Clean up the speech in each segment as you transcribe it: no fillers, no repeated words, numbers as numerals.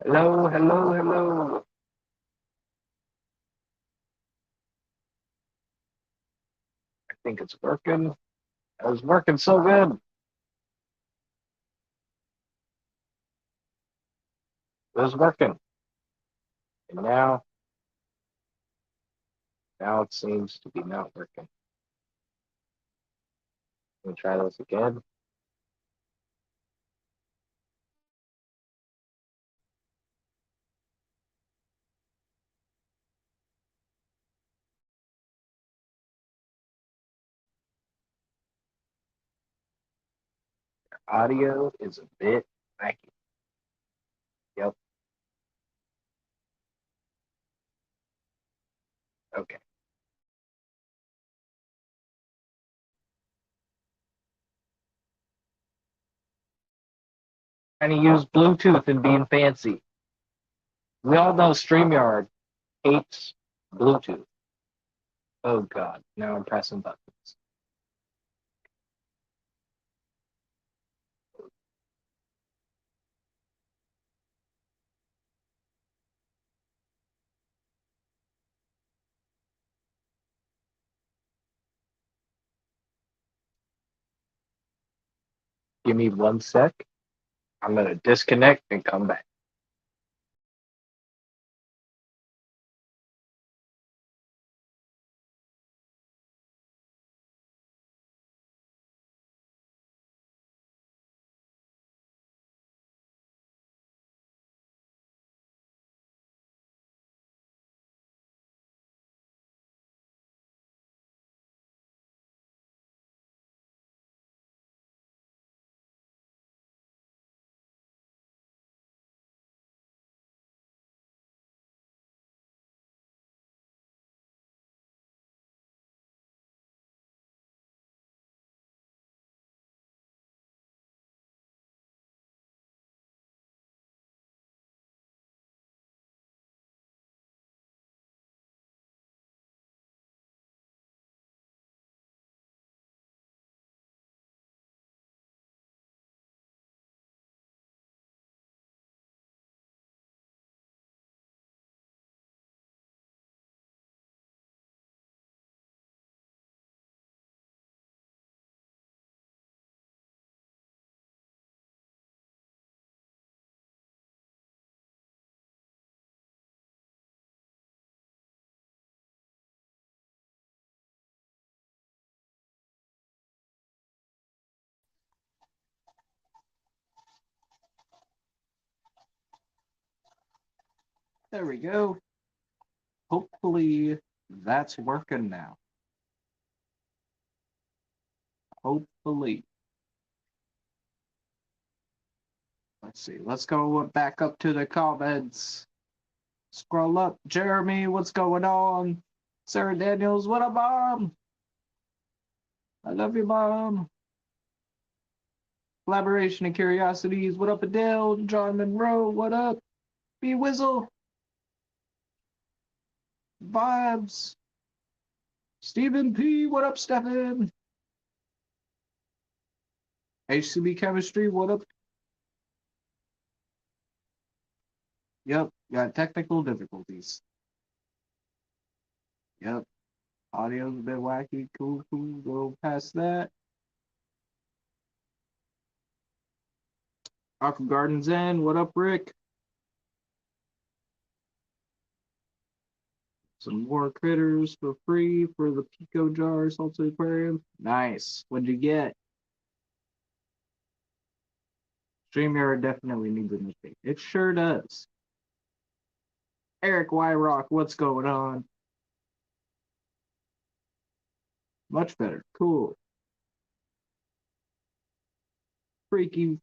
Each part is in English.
Hello, hello, hello. I think it's working. It was working so good. It was working. And now it seems to be not working. Let me try this again. Audio is a bit wacky. Yep. Okay. Trying to use Bluetooth and being fancy. We all know StreamYard hates Bluetooth. Oh God. Now I'm pressing buttons. Give me 1 sec. I'm gonna disconnect and come back. There we go. Hopefully that's working now. Hopefully. Let's see. Let's go back up to the comments. Scroll up. Jeremy, what's going on? Sarah Daniels, what up, Mom? I love you, Mom. Collaboration and Curiosities, what up, Adele? John Monroe, what up? B Wizzle. Vibes. Stephen P, what up, Stephen? HCB Chemistry, what up? Yep, got technical difficulties. Yep, audio's a bit wacky. Cool, cool. Go past that. Aqua Gardens End, what up, Rick? Some more critters for free for the Pico jar salted aquarium. Nice. What'd you get? StreamYard definitely needs an update. It sure does. Eric Wyrock, what's going on? Much better. Cool. Freaky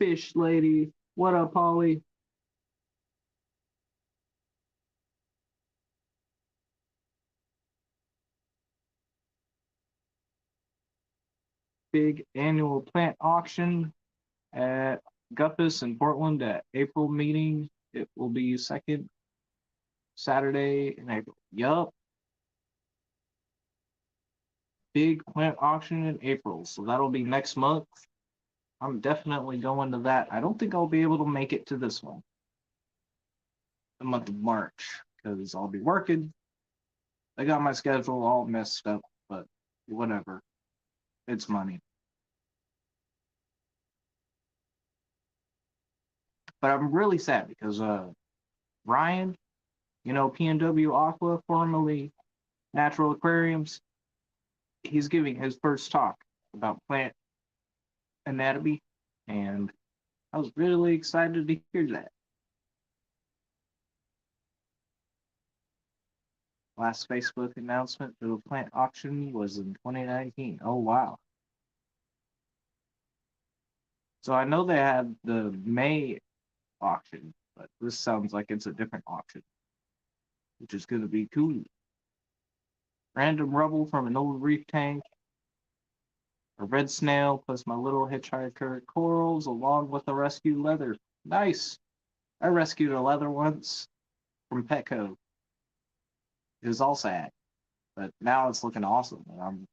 fish lady. What up, Holly? Big annual plant auction at Guppus in Portland at April meeting. It will be second Saturday in April. Yup. Big plant auction in April. So that'll be next month. I'm definitely going to that. I don't think I'll be able to make it to this one. the month of March because I'll be working. I got my schedule all messed up, but whatever. It's money. But I'm really sad because Ryan, PNW Aqua, formerly Natural Aquariums, he's giving his first talk about plant anatomy, and I was really excited to hear that. Last Facebook announcement for the plant auction was in 2019. Oh, wow. So I know they had the May auction, but this sounds like it's a different auction, which is going to be cool. Random rubble from an old reef tank, a red snail, plus my little hitchhiker corals, along with the rescued leather. Nice. I rescued a leather once from Petco. It was all sad, but now it's looking awesome. And I'm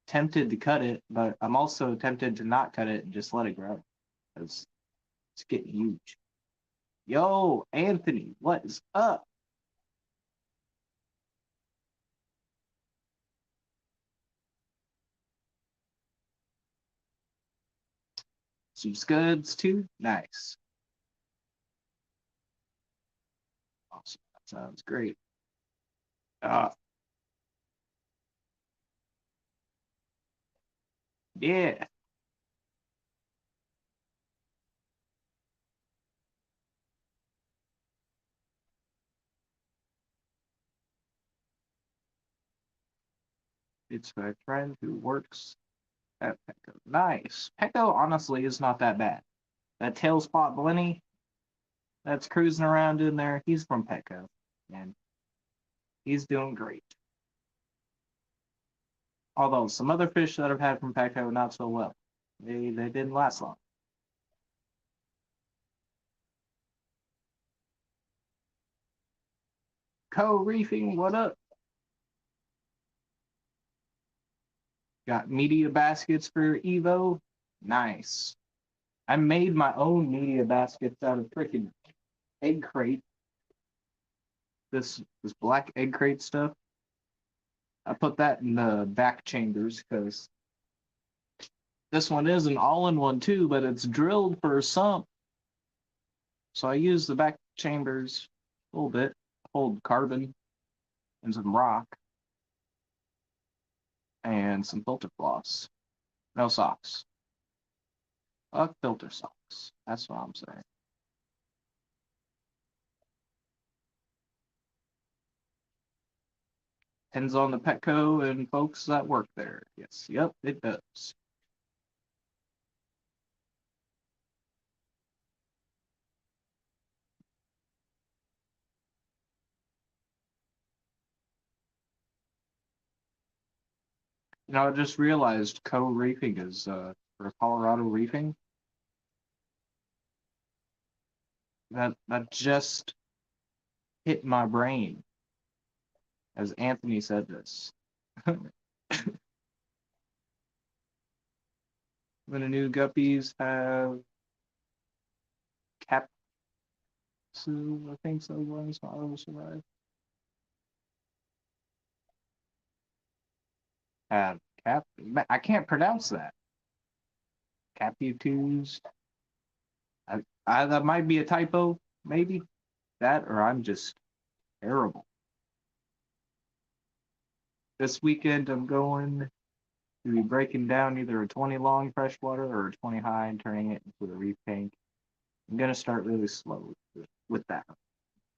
tempted to cut it, but I'm also tempted to not cut it and just let it grow because it's getting huge. Yo, Anthony, what is up? She's goods too? Nice. Awesome. That sounds great. Uh, yeah. It's my friend who works at Petco. Nice. Petco honestly is not that bad. That tail spot Blenny that's cruising around in there, he's from Petco. And he's doing great. Although some other fish that I've had from Petco not so well. They didn't last long. Co-reefing, what up? Got media baskets for Evo. Nice. I made my own media baskets out of freaking egg crate. This black egg crate stuff. I put that in the back chambers because this one is an all-in-one too, but it's drilled for a sump. So I use the back chambers a little bit, hold carbon and some rock and some filter floss. No socks. Fuck filter socks. That's what I'm saying. Depends on the Petco and folks that work there. Yes, yep, it does. I just realized co-reefing is for Colorado reefing. That just hit my brain as Anthony said this. When the new guppies have capsule, I think so was not able to survive. Have cap I can't pronounce that. Caputus. That might be a typo, maybe. That or I'm just terrible. This weekend I'm going to be breaking down either a 20 long freshwater or a 20 high and turning it into a reef tank. I'm gonna start really slow with that.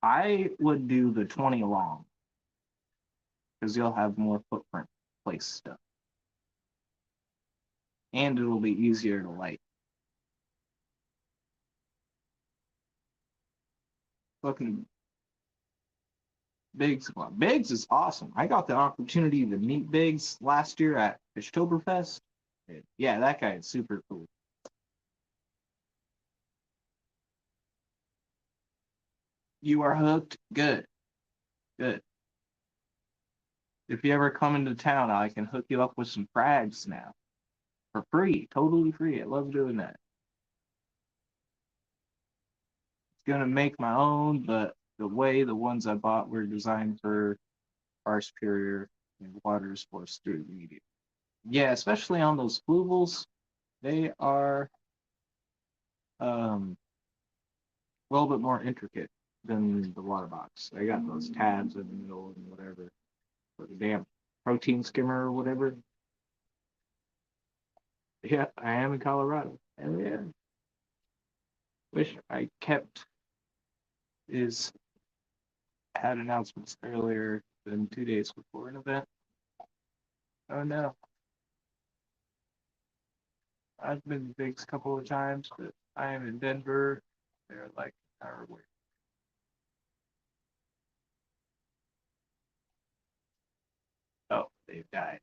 I would do the 20 long because you'll have more footprint place stuff. And it'll be easier to light. Fucking Biggs. Well, Biggs is awesome. I got the opportunity to meet Biggs last year at Oktoberfest. Yeah, that guy is super cool. You are hooked? Good. Good. If you ever come into town, I can hook you up with some frags now. For free. Totally free. I love doing that. gonna make my own, but the way the ones I bought were designed for our superior and water sports through the media. Yeah, especially on those fluvials, they are a little bit more intricate than the water box. They got those tabs in the middle and whatever. For the damn protein skimmer or whatever. Yeah, I am in Colorado. Hell yeah. Wish I kept his had announcements earlier than 2 days before an event. Oh no. I've been to Vegas a couple of times, but I am in Denver. They're like an hour away. Oh, they've died.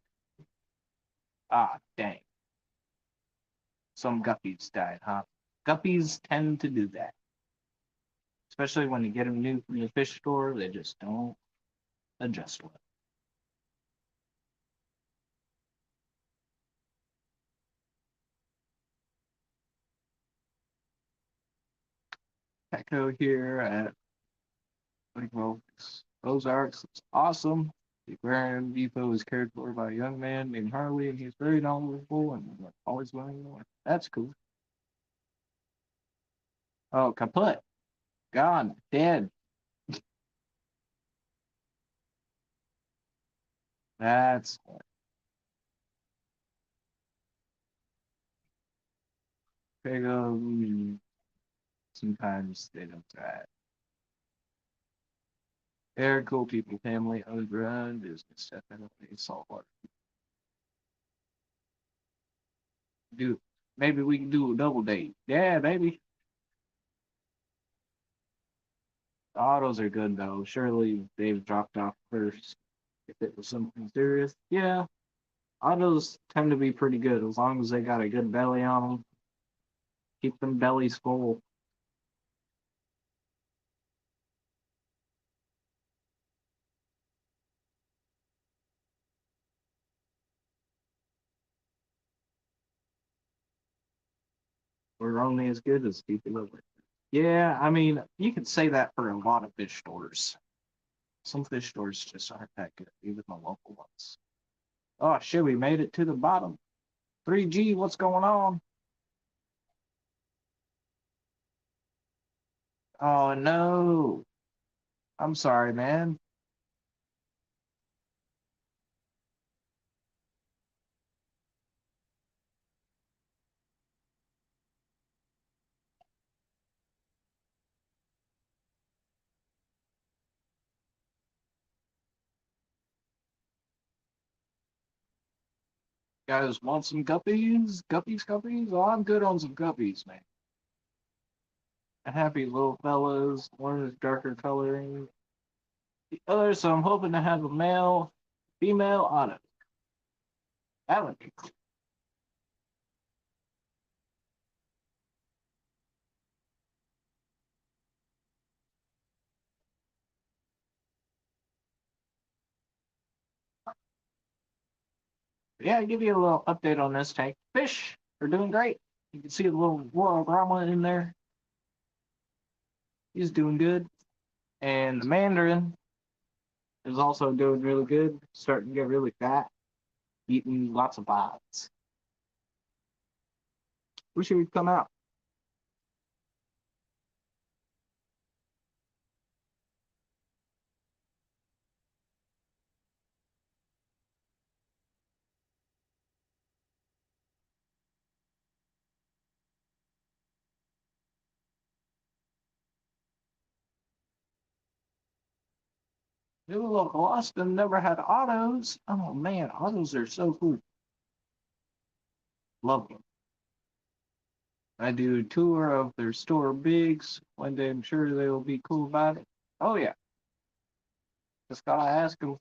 Ah, dang. Some guppies died, huh? Guppies tend to do that. Especially when you get them new from the fish store, they just don't adjust well. Echo here at well, Ozarks. It's awesome. The Aquarium Depot is cared for by a young man named Harley, and he's very knowledgeable and always willing to learn. That's cool. Oh, kaput. Gone. Dead. That's big. Sometimes they don't try. They're cool people, family, owned run, business, definitely saltwater. Dude, maybe we can do a double date. Yeah, maybe. The autos are good though. Surely they've dropped off first. If it was something serious, yeah. Autos tend to be pretty good as long as they got a good belly on them. Keep them bellies full. We're only as good as people live with. Yeah, I mean, you could say that for a lot of fish stores. Some fish stores just aren't that good, even the local ones. Oh shit, we made it to the bottom. 3G, what's going on? Oh no. I'm sorry, man. Guys want some guppies? Guppies? Oh, I'm good on some guppies, man. Happy little fellas. One is darker coloring. The other, so I'm hoping to have a male, female on it. That would be cool. Yeah, I'll give you a little update on this tank. Fish are doing great. You can see a little world drama in there. He's doing good. And the Mandarin is also doing really good. Starting to get really fat, eating lots of pods. Wish he would come out. New local Austin never had autos. Oh man, autos are so cool. Love them. I do a tour of their store bigs. One day I'm sure they will be cool about it. Oh yeah, just gotta ask them.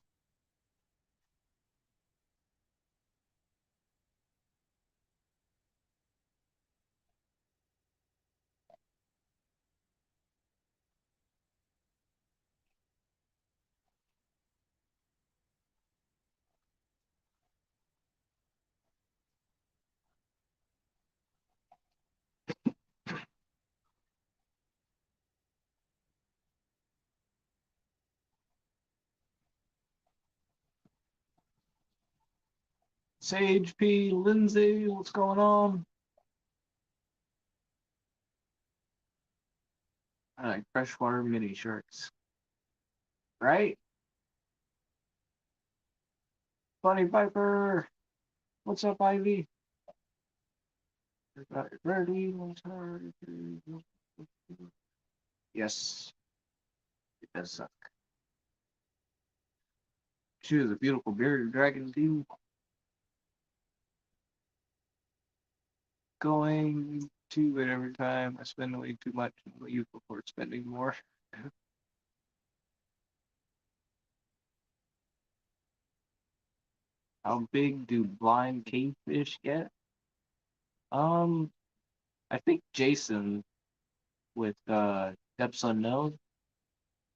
Sage P. Lindsay, what's going on? I like freshwater mini sharks. Right? Bunny Viper. What's up, Ivy? Ready? Yes. It does suck. She was a beautiful bearded dragon, too. Going to it every time. I spend way too much and leave before spending more. How big do blind cavefish get? Um, I think Jason with Depths Unknown,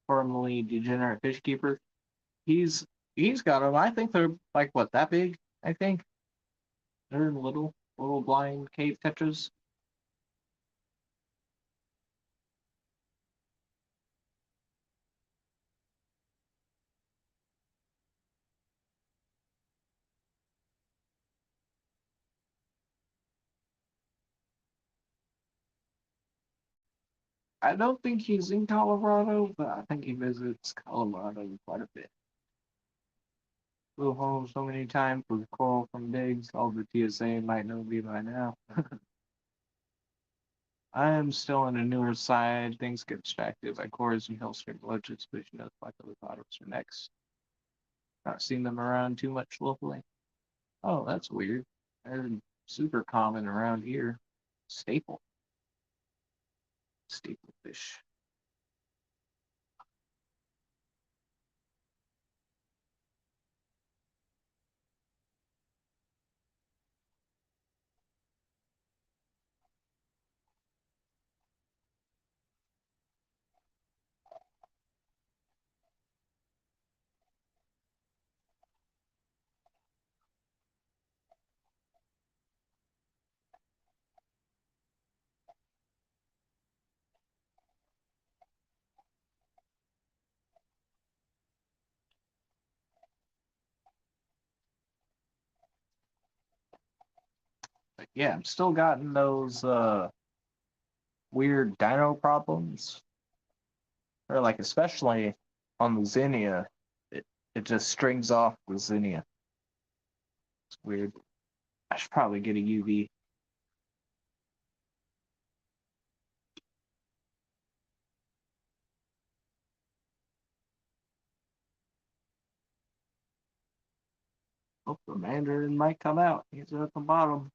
formerly Degenerate Fish Keeper, he's he's got them. I think they're like what, that big? I think they're little blind cave tetras. I don't think he's in Colorado, but I think he visits Colorado quite a bit. Flew home so many times with coral from digs. All the TSA might know me by now. I am still on the newer side. Things get distracted by cores and hillstream loaches, which notify the bottoms are next. Not seen them around too much locally. Oh, that's weird. They're super common around here. Staple. Staple fish. But yeah, I'm still gotten those weird dino problems. Or like especially on the Zinnia, it just strings off the Zinnia. It's weird. I should probably get a UV. Oh, the Mandarin might come out. He's at the bottom.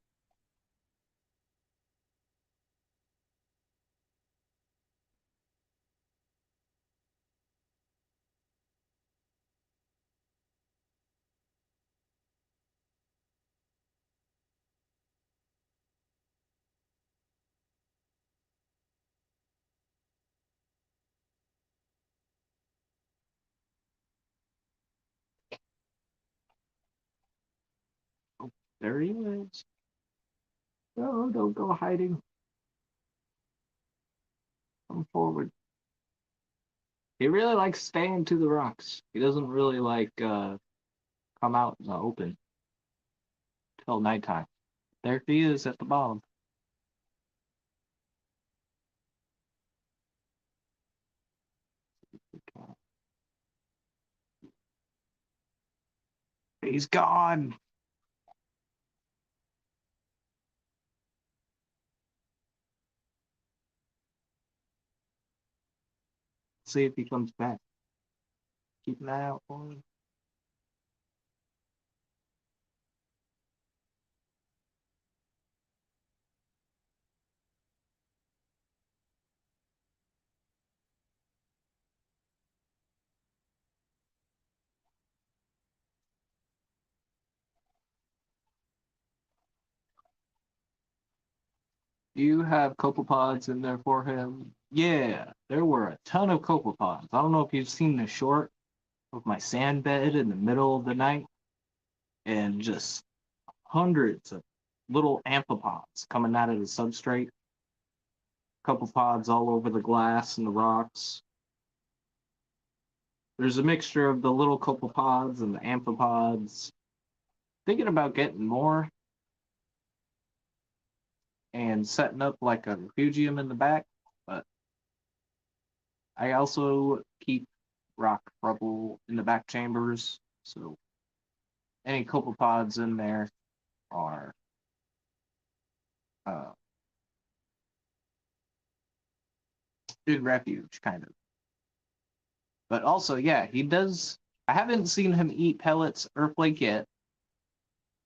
Oh, there he is. No, don't go hiding. Come forward. He really likes staying to the rocks. He doesn't really like come out in the open till nighttime. There he is at the bottom. He's gone. See if he comes back. Keep an eye out for him. Do you have copepods in there for him? Yeah, there were a ton of copepods. I don't know if you've seen the short of my sand bed in the middle of the night, and just hundreds of little amphipods coming out of the substrate. Copepods all over the glass and the rocks. There's a mixture of the little copepods and the amphipods. Thinking about getting more and setting up like a refugium in the back, but I also keep rock rubble in the back chambers, so any copepods in there are uh, good refuge, kind of. But also, yeah, he does. I haven't seen him eat pellets or flake yet,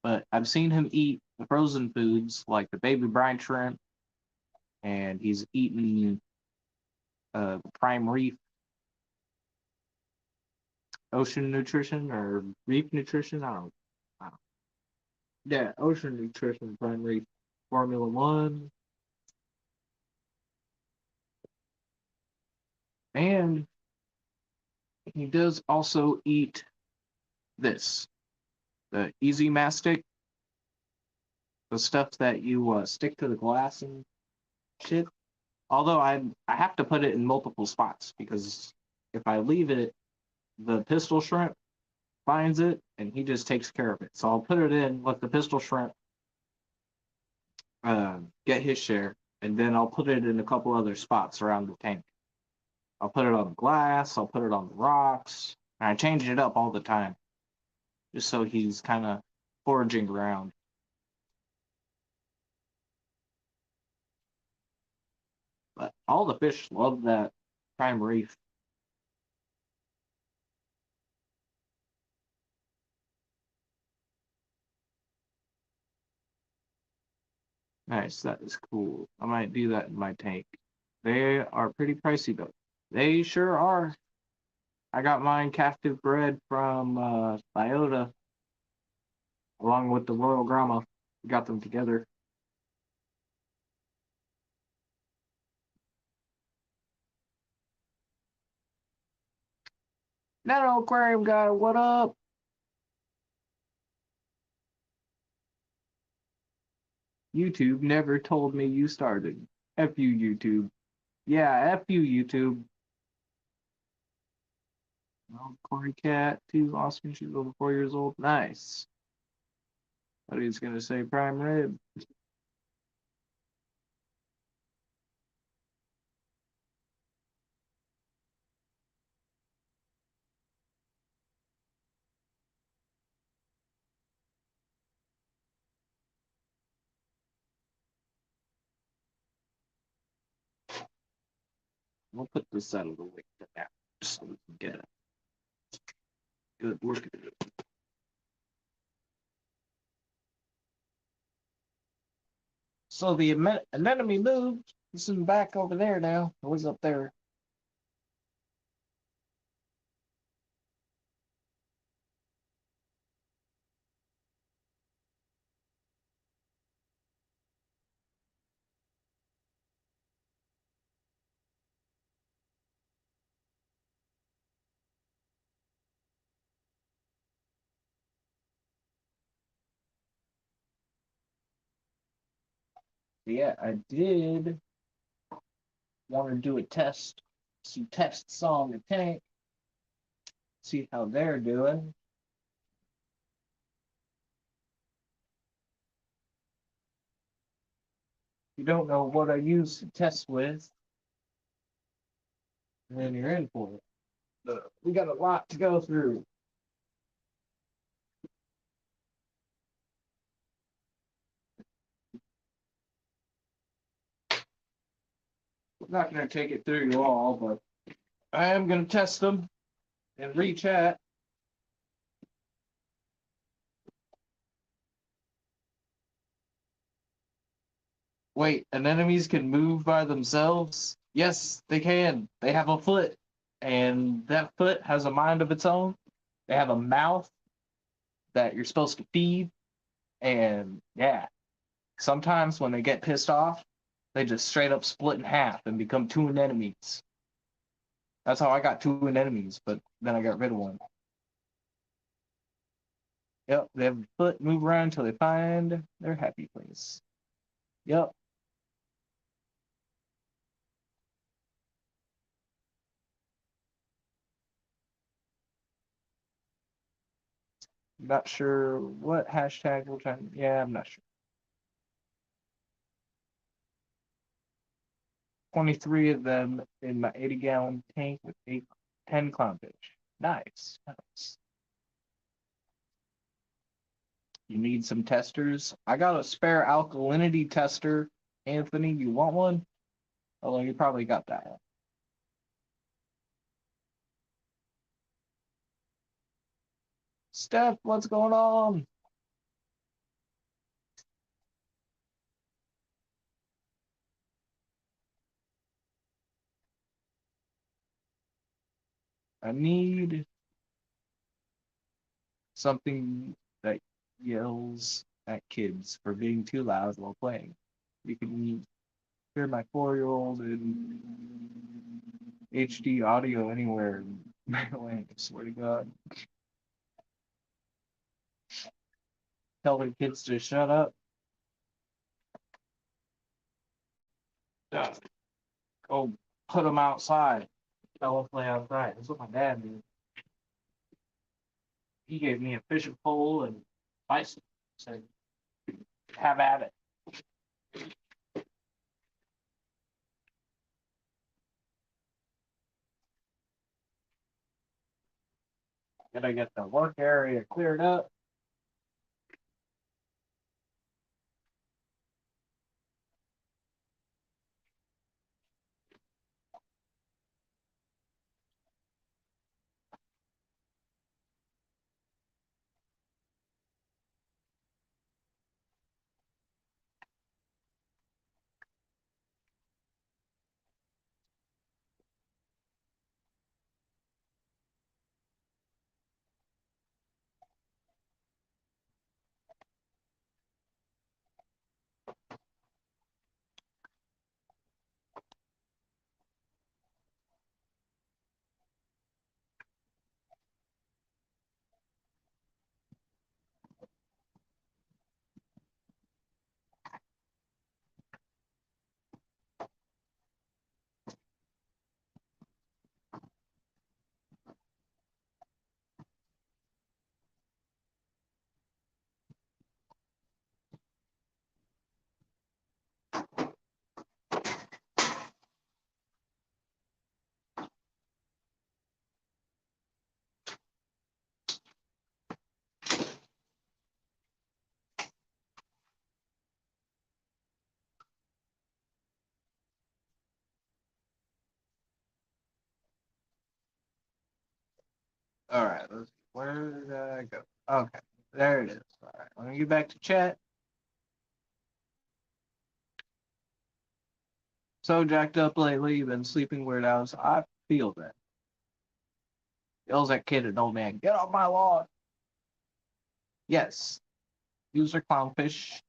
but I've seen him eat the frozen foods like the baby brine shrimp, and he's eaten prime reef ocean nutrition or reef nutrition. I don't. Yeah, ocean nutrition, prime reef, Formula One, and he does also eat this, the Easy Mastic, the stuff that you stick to the glass and shit. Although I have to put it in multiple spots because if I leave it, the pistol shrimp finds it and he just takes care of it. So I'll put it in, let the pistol shrimp get his share, and then I'll put it in a couple other spots around the tank. I'll put it on the glass, I'll put it on the rocks, and I change it up all the time, just so he's kind of foraging around. But all the fish love that prime reef. Nice, that is cool. I might do that in my tank. They are pretty pricey though. They sure are. I got mine captive bred from Biota along with the Royal Grama. We got them together. Nano Aquarium guy, what up? YouTube never told me you started. F you, YouTube. Yeah, F you, YouTube. Oh, Corey Cat, 2 Oscar, she's over 4 years old. Nice. But he's gonna say prime rib. We'll put this out of the way for now, so we can get a good look at it. So the anemone moved. This is back over there now. It was up there. Yeah, I did want to do a test, some tests on the tank, see how they're doing. If you don't know what I use to test with, then you're in for it. But we got a lot to go through. I'm not going to take it through you all, but I am going to test them and re-chat. Wait, anemones can move by themselves? Yes, they can. They have a foot, and that foot has a mind of its own. They have a mouth that you're supposed to feed, and yeah, sometimes when they get pissed off, they just straight up split in half and become two anemones. That's how I got two anemones, but then I got rid of one. Yep, they have a foot, move around until they find their happy place. Yep. Not sure what hashtag we're trying. Yeah, I'm not sure. 23 of them in my 80-gallon tank with 10 clownfish. Nice. Nice. You need some testers? I got a spare alkalinity tester. Anthony, you want one? Although you probably got that one. Steph, what's going on? I need something that yells at kids for being too loud while playing. You can hear my 4-year-old in HD audio anywhere in Maryland, I swear to God. Tell the kids to shut up. Go put them outside. Tell them to play outside. That's what my dad did. He gave me a fishing pole and bicycle. Said, have at it. Gotta get the work area cleared up. All right, let's see. Where did I go? Okay, there it is. All right, let me get back to chat. So jacked up lately, been sleeping weird hours. I feel that. Yells at kid and old man, get off my lawn. Yes, user clownfish.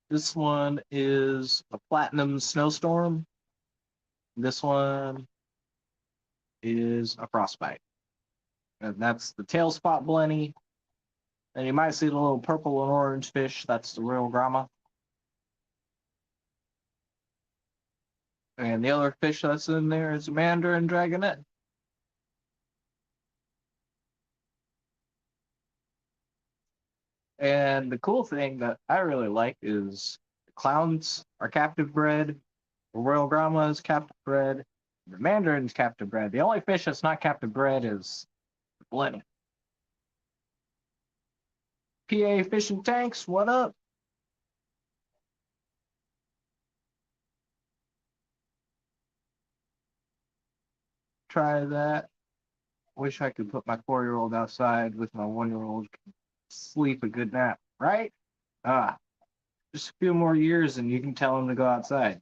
This one is a platinum snowstorm. This one is a frostbite. And that's the tail spot blenny. And you might see the little purple and orange fish. That's the real grama. And the other fish that's in there is a mandarin dragonet. And the cool thing that I really like is the clowns are captive bred, the royal grama is captive bred, the mandarin's captive bred. The only fish that's not captive bred is the blenny. PA Fishing Tanks, what up? Try that. Wish I could put my 4-year-old outside with my 1-year-old sleep a good nap, right? Ah, just a few more years and you can tell him to go outside.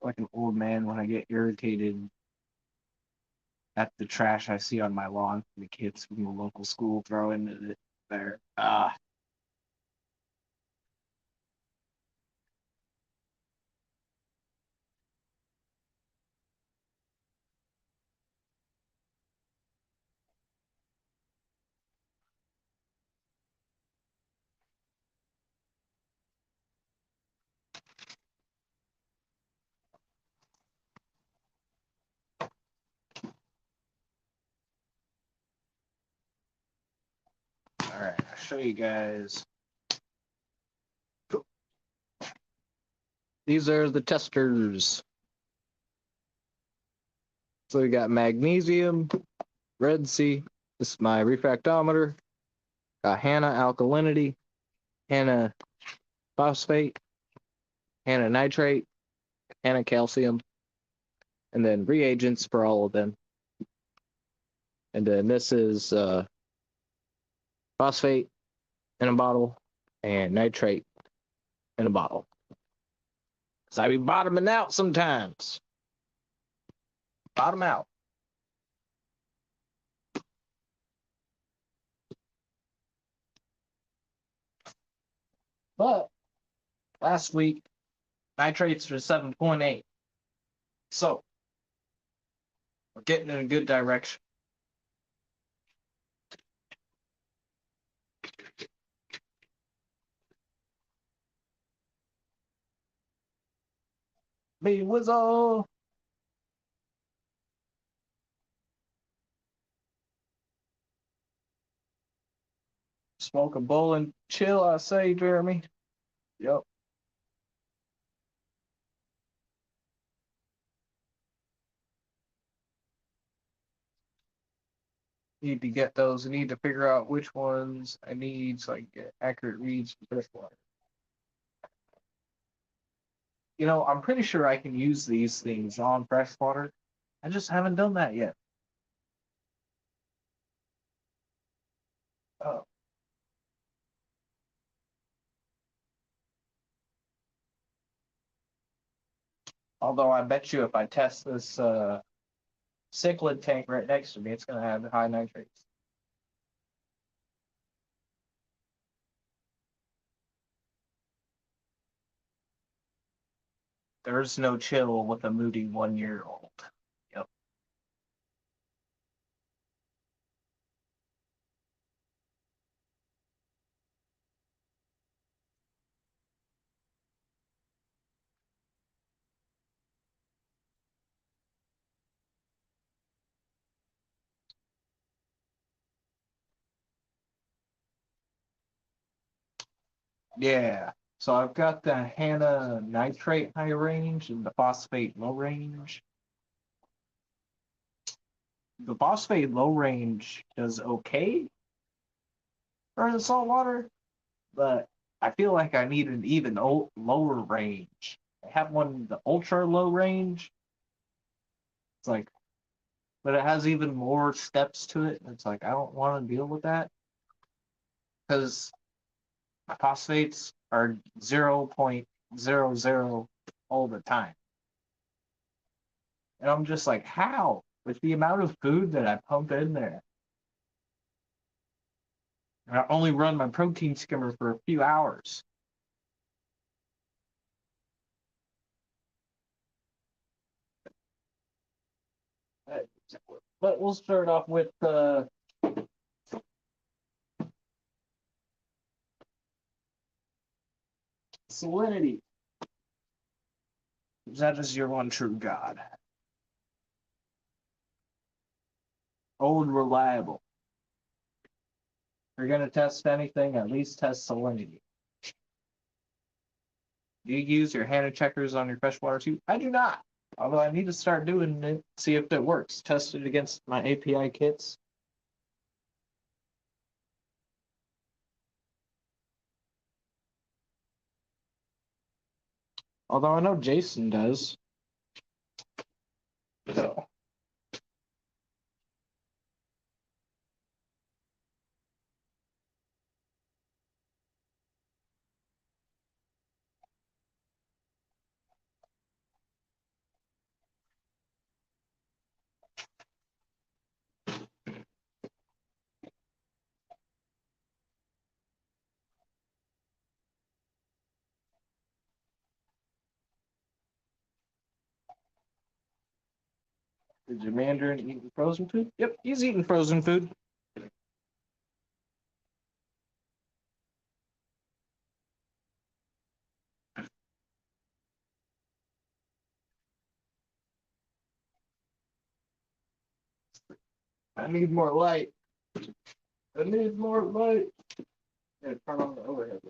Like an old man when I get irritated at the trash I see on my lawn from the kids from the local school throwing it there. Ah, Alright, I'll show you guys. These are the testers. So we got magnesium, Red Sea. This is my refractometer. Got Hanna alkalinity, Hanna phosphate, Hanna nitrate, Hanna calcium, and then reagents for all of them. And then this is phosphate in a bottle and nitrate in a bottle. So I be bottoming out sometimes. Bottom out. But last week, nitrates were 7.8. So we're getting in a good direction. Me Wizzle. Smoke a bowl and chill, I say, Jeremy. Yep. Need to get those. I need to figure out which ones I need so I can get accurate reads for freshwater. You know, I'm pretty sure I can use these things on freshwater. I just haven't done that yet. Oh. Although I bet you if I test this cichlid tank right next to me, it's going to have high nitrates. There's no chill with a moody 1-year-old. Yep. Yeah. So I've got the Hanna nitrate high range and the phosphate low range. The phosphate low range does okay for the salt water, but I feel like I need an even lower range. I have one, the ultra low range. It's like, but it has even more steps to it. It's like, I don't want to deal with that because my phosphates are 0.00 all the time. And I'm just like, how? With the amount of food that I pump in there. And I only run my protein skimmer for a few hours. But we'll start off with salinity. That is your one true God. Old reliable. If you're going to test anything, at least test salinity. Do you use your Hanna checkers on your freshwater too? I do not. Although I need to start doing it, see if it works. Test it against my API kits. Although I know Jason does. So. Is your Mandarin eating frozen food? Yep, he's eating frozen food. I need more light. I need more light. Turn on the overhead.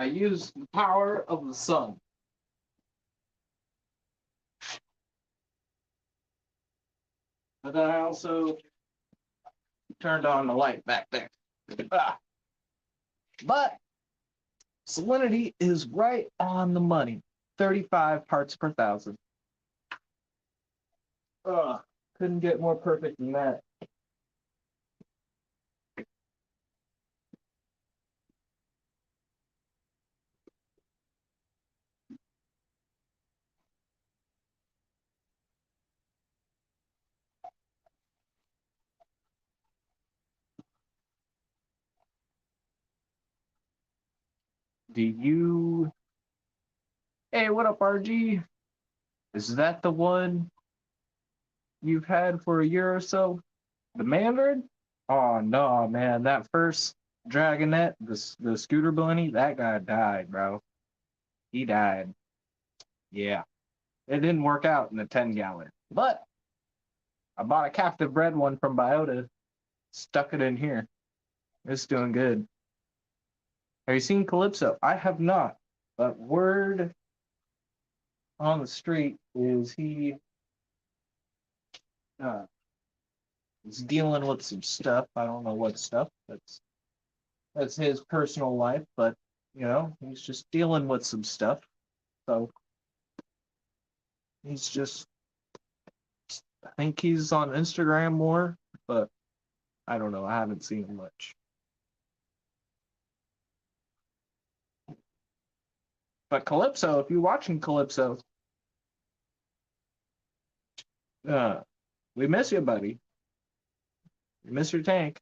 I use the power of the sun. But then I also turned on the light back there. Ah. But salinity is right on the money. 35 parts per thousand. Couldn't get more perfect than that. Do you... Hey, what up, RG? Is that the one you've had for a year or so? The Mandarin? Oh, no, man. That first Dragonette, the Scooter Bunny, that guy died, bro. He died. Yeah. It didn't work out in the 10-gallon. But I bought a captive bred one from Biota, stuck it in here. It's doing good. Have you seen Calypso? I have not. But word on the street is he uh, is dealing with some stuff. I don't know what stuff. That's his personal life, but you know, he's just dealing with some stuff. So he's just I think he's on Instagram more, but I don't know. I haven't seen him much. But Calypso, if you're watching Calypso, uh, we miss you, buddy. We miss your tank.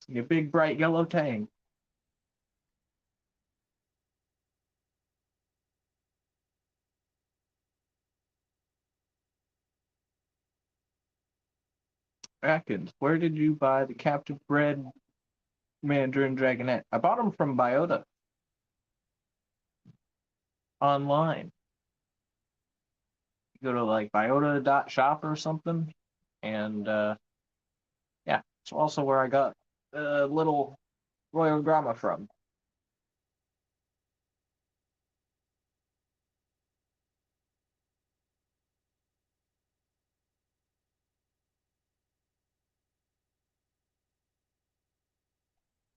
Your big bright yellow tank. Atkins, where did you buy the captive bred Mandarin Dragonette? I bought them from Biota online. You go to like biota.shop or something, and yeah, it's also where I got a little Royal Grama from.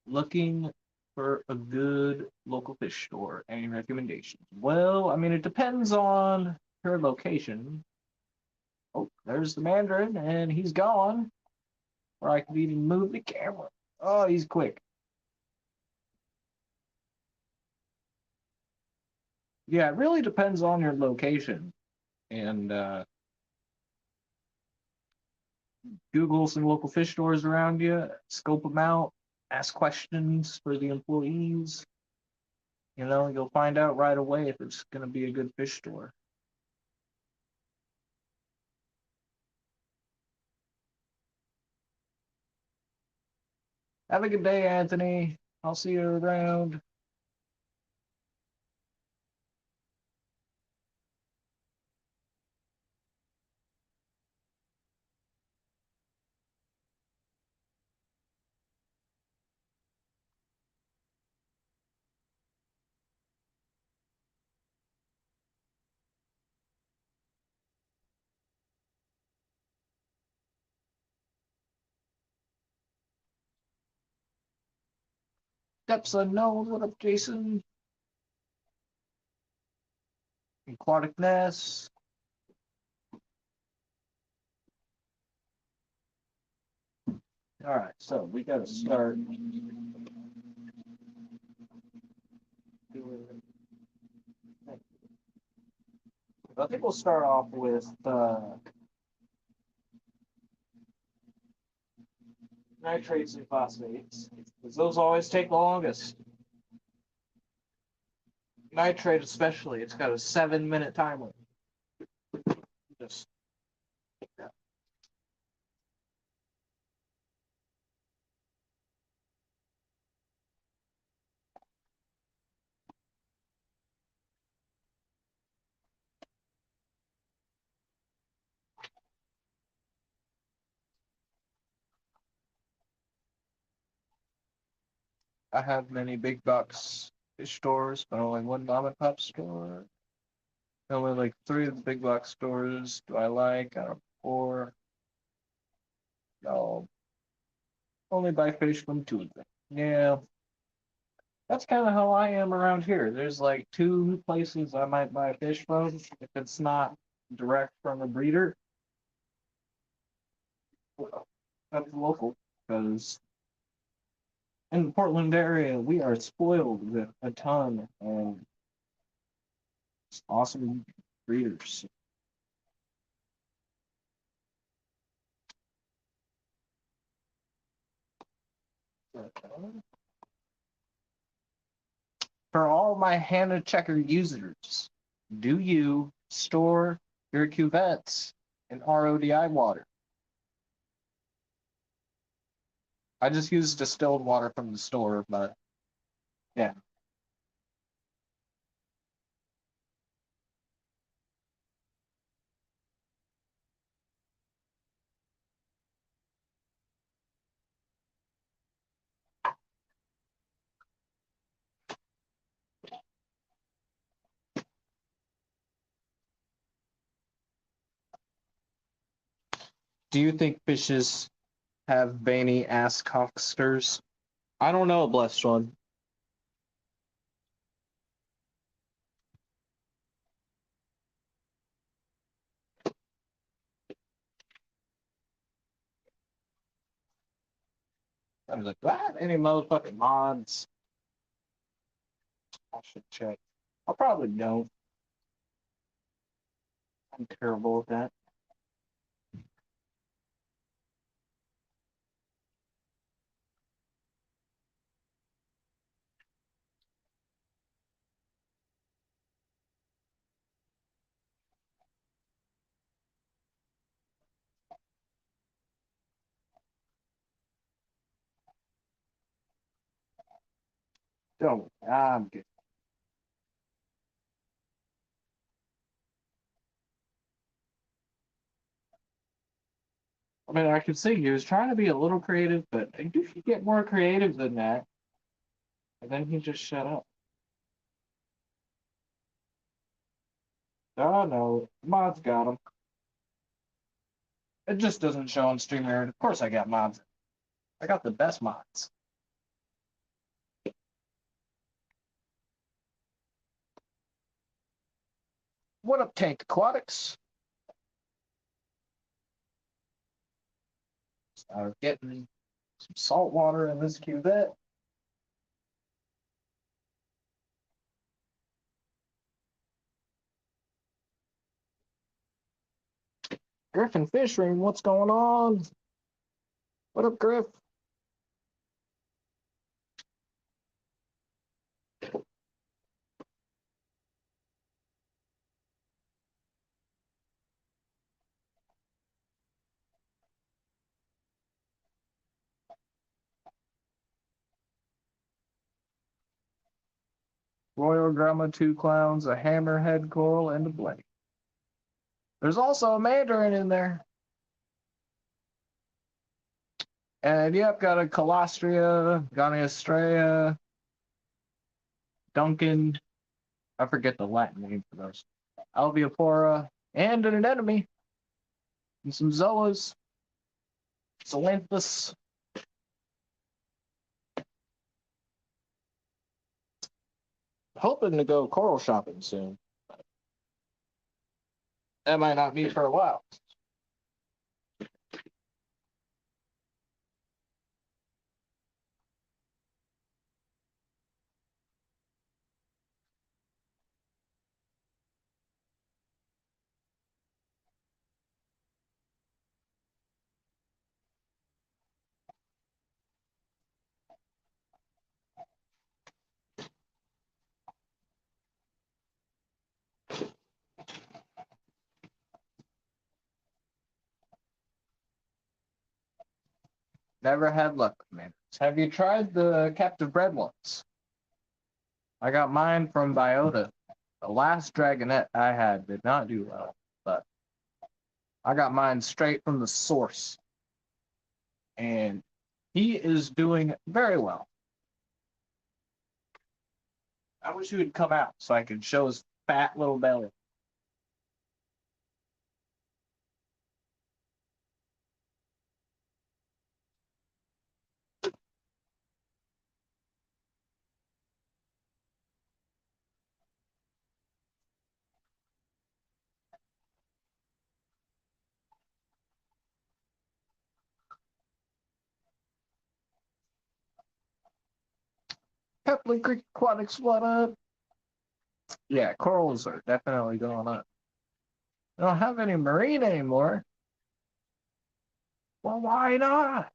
Looking for a good local fish store. Any recommendations? Well, I mean, it depends on her location. Oh, there's the Mandarin, and he's gone. Or I could even move the camera. Oh, he's quick. Yeah, it really depends on your location. And Google some local fish stores around you, scope them out, ask questions for the employees. You know, you'll find out right away if it's going to be a good fish store. Have a good day, Anthony. I'll see you around. Depths unknown. What up, Jason? Aquatic Nest. All right, so we got to start doing. I think we'll start off with Nitrates and phosphates. Because those always take the longest. Nitrate especially, it's got a 7-minute time limit. Just yeah. I have many big box fish stores, but only one mom and pop store. Only like 3 of the big box stores do I like out of 4. No, only buy fish from 2 of them. Yeah, that's kind of how I am around here. There's like 2 places I might buy fish from if it's not direct from a breeder. That's local because in the Portland area we are spoiled with a ton of awesome breeders. For all my Hannah Checker users, do you store your cuvettes in RODI water? I just use distilled water from the store, but yeah. Do you think fishes have veiny ass cocksters? I don't know, blessed one. I was like, do I have any motherfucking mods? I should check. I probably don't. I'm terrible at that. Don't. I'm good. I mean, I could see he was trying to be a little creative, but you should get more creative than that. And then he just shut up. Oh no, mods got him. It just doesn't show on StreamYard. Of course, I got mods. I got the best mods. What up, Tank Aquatics? Start getting some salt water in this cuvette. Griffin Fish Room, what's going on? What up, Griff? Royal Drama, 2 clowns, a hammerhead coral, and a blade. There's also a mandarin in there. And yep, got a Colostria, Goniastrea, Duncan. I forget the Latin name for those. Alveopora, and an anemone. And some zoas. Zoanthus. Hoping to go coral shopping soon. That might not be for a while. Never had luck with mayonnaise. Have you tried the captive bred ones? I got mine from Biota. The last Dragonette I had did not do well, but I got mine straight from the source. And he is doing very well. I wish he would come out so I could show his fat little belly. Pepley Creek Aquatics, what up? Yeah, corals are definitely going up. I don't have any marine anymore. Well, why not?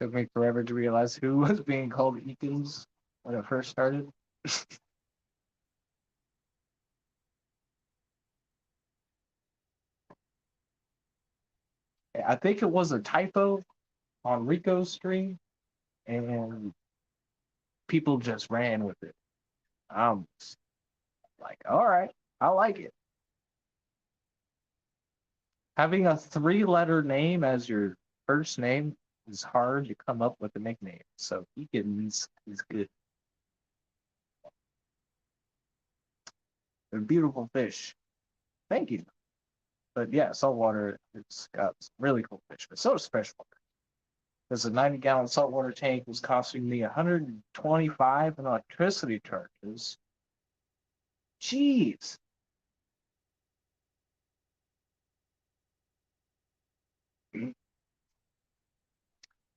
Took me forever to realize who was being called Eakins when it first started. I think it was a typo on Rico's stream, and people just ran with it. I'm like, all right, I like it. Having a three-letter name as your first name is hard to come up with a nickname. So Eakins is good. They're beautiful fish. Thank you. But yeah, saltwater, it's got some really cool fish, but so is freshwater. Because a 90-gallon saltwater tank was costing me $125 in electricity charges. Jeez.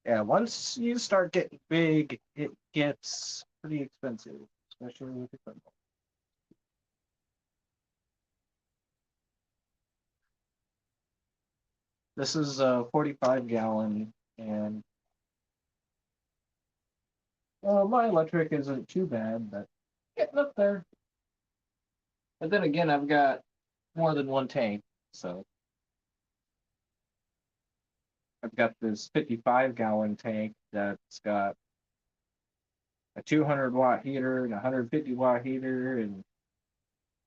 Yeah, once you start getting big, it gets pretty expensive, especially with equipment. This is a 45-gallon, and well, my electric isn't too bad, but getting up there. But then again, I've got more than one tank, so I've got this 55-gallon tank that's got a 200-watt heater and a 150-watt heater and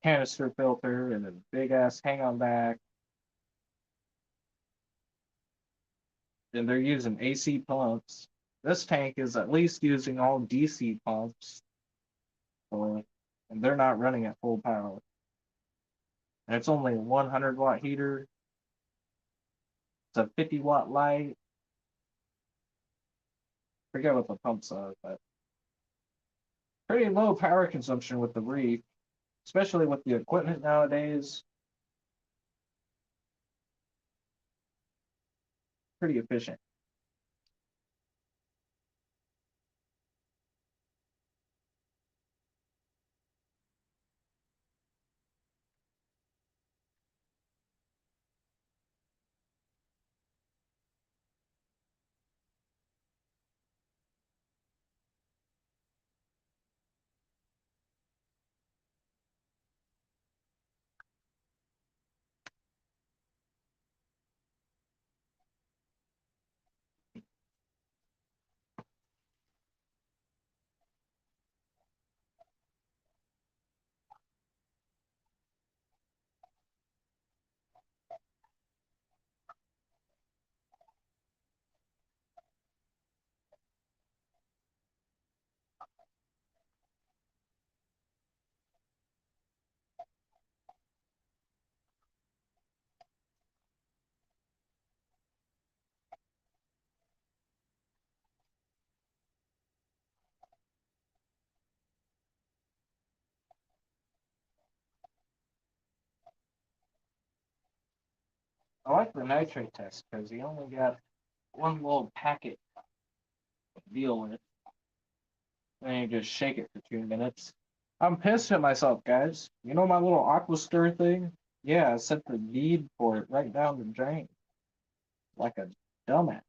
canister filter and a big ass hang on back. And they're using AC pumps. This tank is at least using all DC pumps, and they're not running at full power. And it's only a 100-watt heater. It's a 50-watt light. Forget what the pumps are, but pretty low power consumption with the reef, especially with the equipment nowadays. Pretty efficient. I like the nitrate test because he only got one little packet to deal with. And you just shake it for 2 minutes. I'm pissed at myself, guys. You know my little aqua stir thing? Yeah, I set the need for it right down the drain. Like a dumbass.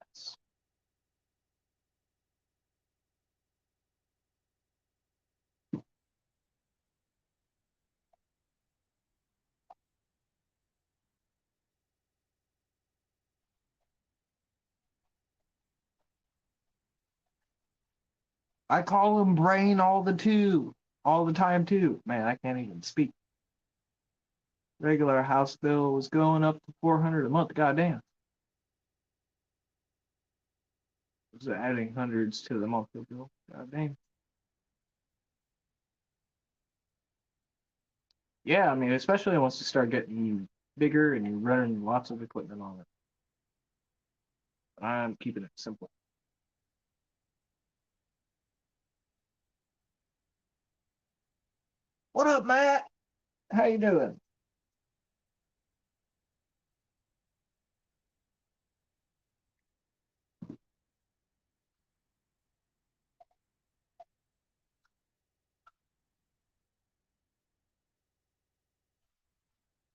I call him brain all the time too. Man, I can't even speak. Regular house bill was going up to 400 a month. Goddamn. Was adding hundreds to the monthly bill. Goddamn. Yeah, I mean, especially once you start getting bigger and you're running lots of equipment on it. I'm keeping it simple. What up, Matt? How you doing?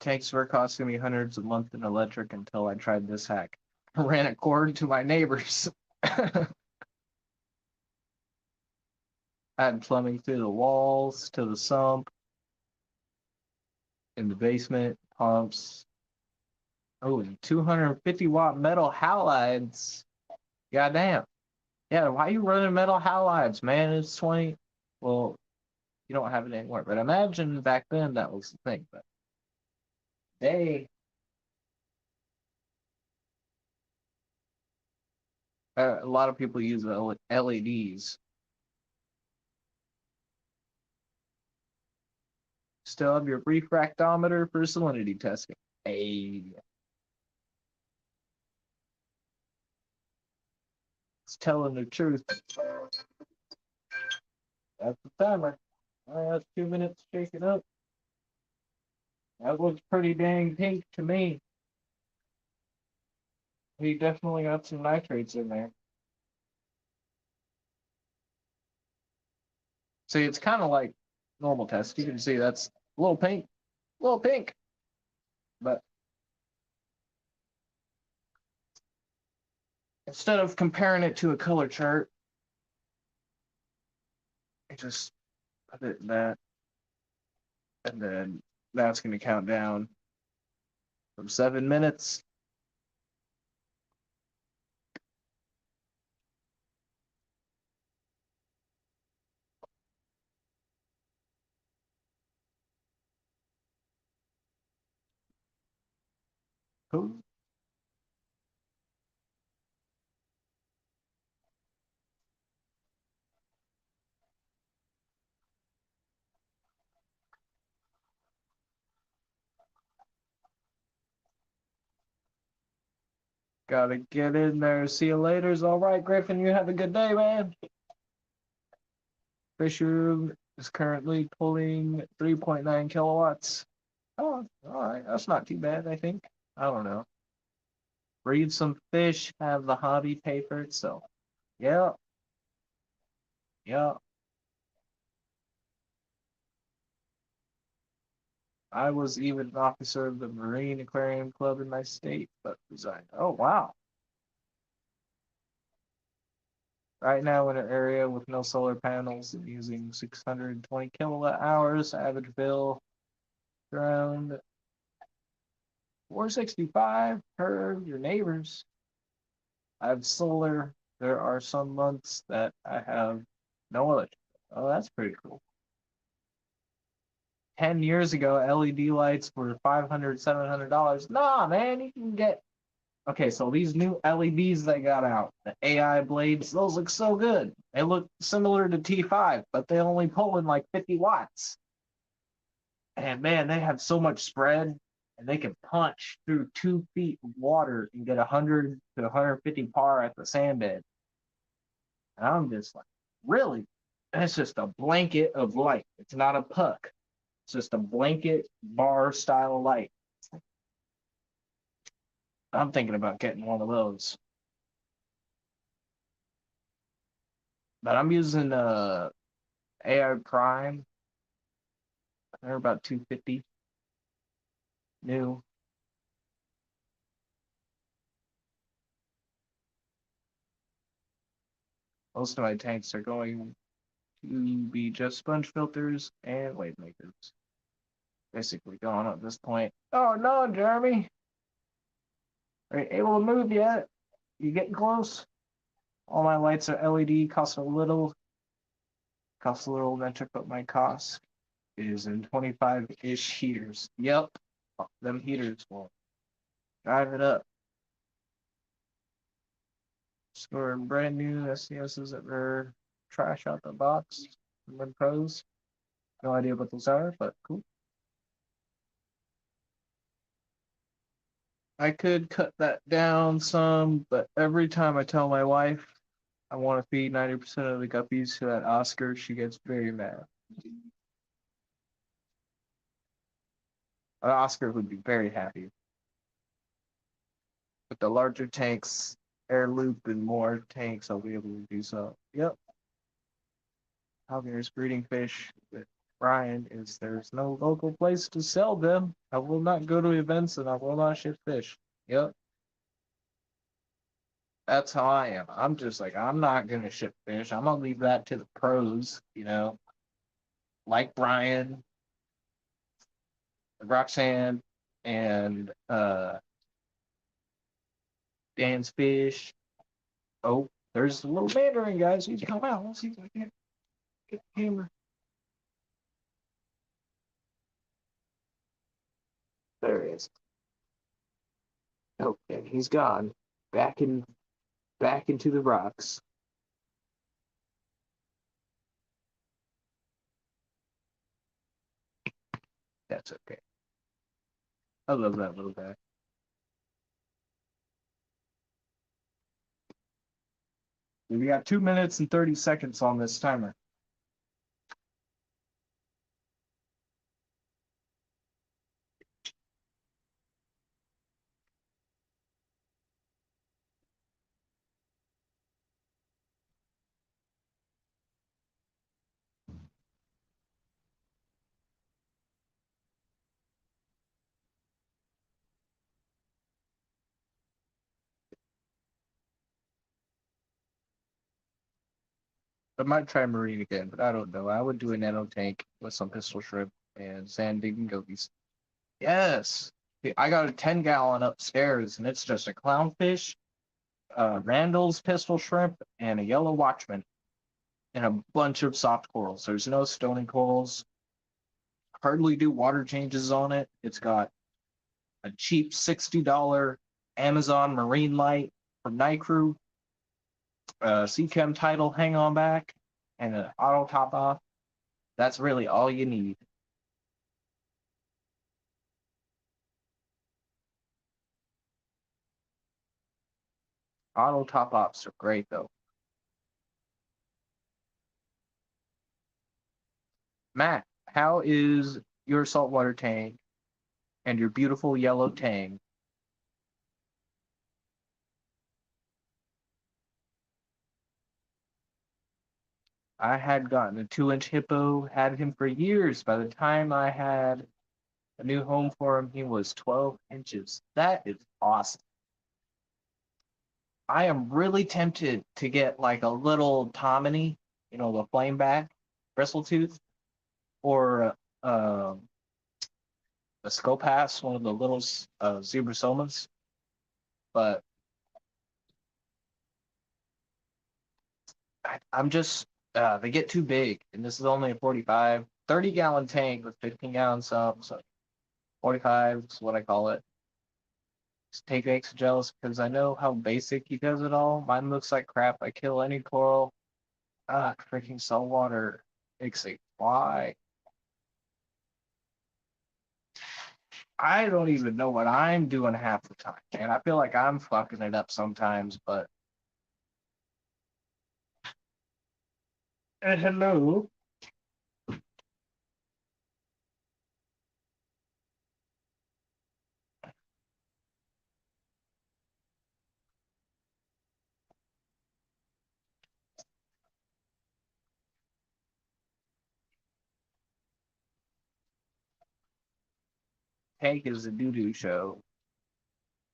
Tanks were costing me hundreds a month in electric until I tried this hack. I ran a cord to my neighbors. I had plumbing through the walls to the sump in the basement, pumps. Oh, 250-watt metal halides. Goddamn. Yeah, why are you running metal halides, man? It's 20. Well, you don't have it anymore. But imagine back then that was the thing. But they, a lot of people use LEDs. Still have your refractometer for salinity testing. Hey, it's telling the truth. That's the timer. All right, that's 2 minutes shaking up. That looks pretty dang pink to me. We definitely got some nitrates in there. See, it's kind of like normal test. You can see that's a little pink. But instead of comparing it to a color chart, I just put it in that, and then that's going to count down from 7 minutes. Ooh. Gotta get in there. See you later. All right, Griffin, you have a good day, man. Fisher is currently pulling 3.9 kilowatts. Oh, all right. That's not too bad, I think. I don't know. Breed some fish, have the hobby pay for itself. Yeah, yeah. I was even an officer of the Marine Aquarium Club in my state, but resigned. Oh, wow. Right now, in an area with no solar panels and using 620 kilowatt hours, average bill around 465 per your neighbors. I have solar. There are some months that I have no electric. Oh, that's pretty cool. 10 years ago, LED lights were $500, $700. Nah, man, you can get. Okay, so these new LEDs they got out, the AI blades, those look so good. They look similar to T5, but they only pull in like 50 watts. And man, they have so much spread, and they can punch through 2 feet of water and get 100 to 150 par at the sand bed. And I'm just like, really? And it's just a blanket of light. It's not a puck. It's just a blanket bar style light. I'm thinking about getting one of those. But I'm using AI Prime. They're about 250 new. Most of my tanks are going to be just sponge filters and wave makers. Basically gone at this point. Oh no, Jeremy. Are you able to move yet? You getting close? All my lights are LED, cost a little. Costs a little electric, but my cost is in 25-ish heaters. Yep, them heaters will drive it up. Score brand new SCSs that were trash out the box from Pros. No idea what those are, but cool. I could cut that down some, but every time I tell my wife I want to feed 90% of the guppies to that Oscar, she gets very mad. An Oscar would be very happy. With the larger tanks, air loop, and more tanks, I'll be able to do so. Yep. Javier's breeding fish with Brian is there's no local place to sell them. I will not go to events and I will not ship fish. Yep. That's how I am. I'm just like, I'm not going to ship fish. I'm going to leave that to the pros, like Brian, Roxanne, and Dan's Fish. Oh, there's a little Mandarin, guys. He's come out. Let's see if I can get the camera. There he is. Okay, he's gone. Back into the rocks. That's okay. I love that little guy. We got 2 minutes and 30 seconds on this timer. I might try marine again, but I don't know. I would do a nano tank with some pistol shrimp and sand digging gobies. Yes. I got a 10-gallon upstairs, and it's just a clownfish, Randall's pistol shrimp, and a yellow watchman, and a bunch of soft corals. There's no stony corals. Hardly do water changes on it. It's got a cheap $60 Amazon marine light from Night Crew, CChem title hang on back, and an auto top off. That's really all you need. Auto top offs are great though. Matt, how is your saltwater tank and your beautiful yellow tang? I had gotten a 2-inch hippo, had him for years. By the time I had a new home for him, he was 12 inches. That is awesome. I am really tempted to get like a little Tomini, the flame back, bristle-tooth, or a Scopass, one of the little zebra somas. But I'm just, they get too big, and this is only a 45, 30-gallon tank with 15-gallon sub, so 45 is what I call it. This tank makes me jealous because I know how basic he does it all. Mine looks like crap. I kill any coral. Freaking saltwater makes it fly. I don't even know what I'm doing half the time, and I feel like I'm fucking it up sometimes, but. And hello. Tank is a doo-doo show.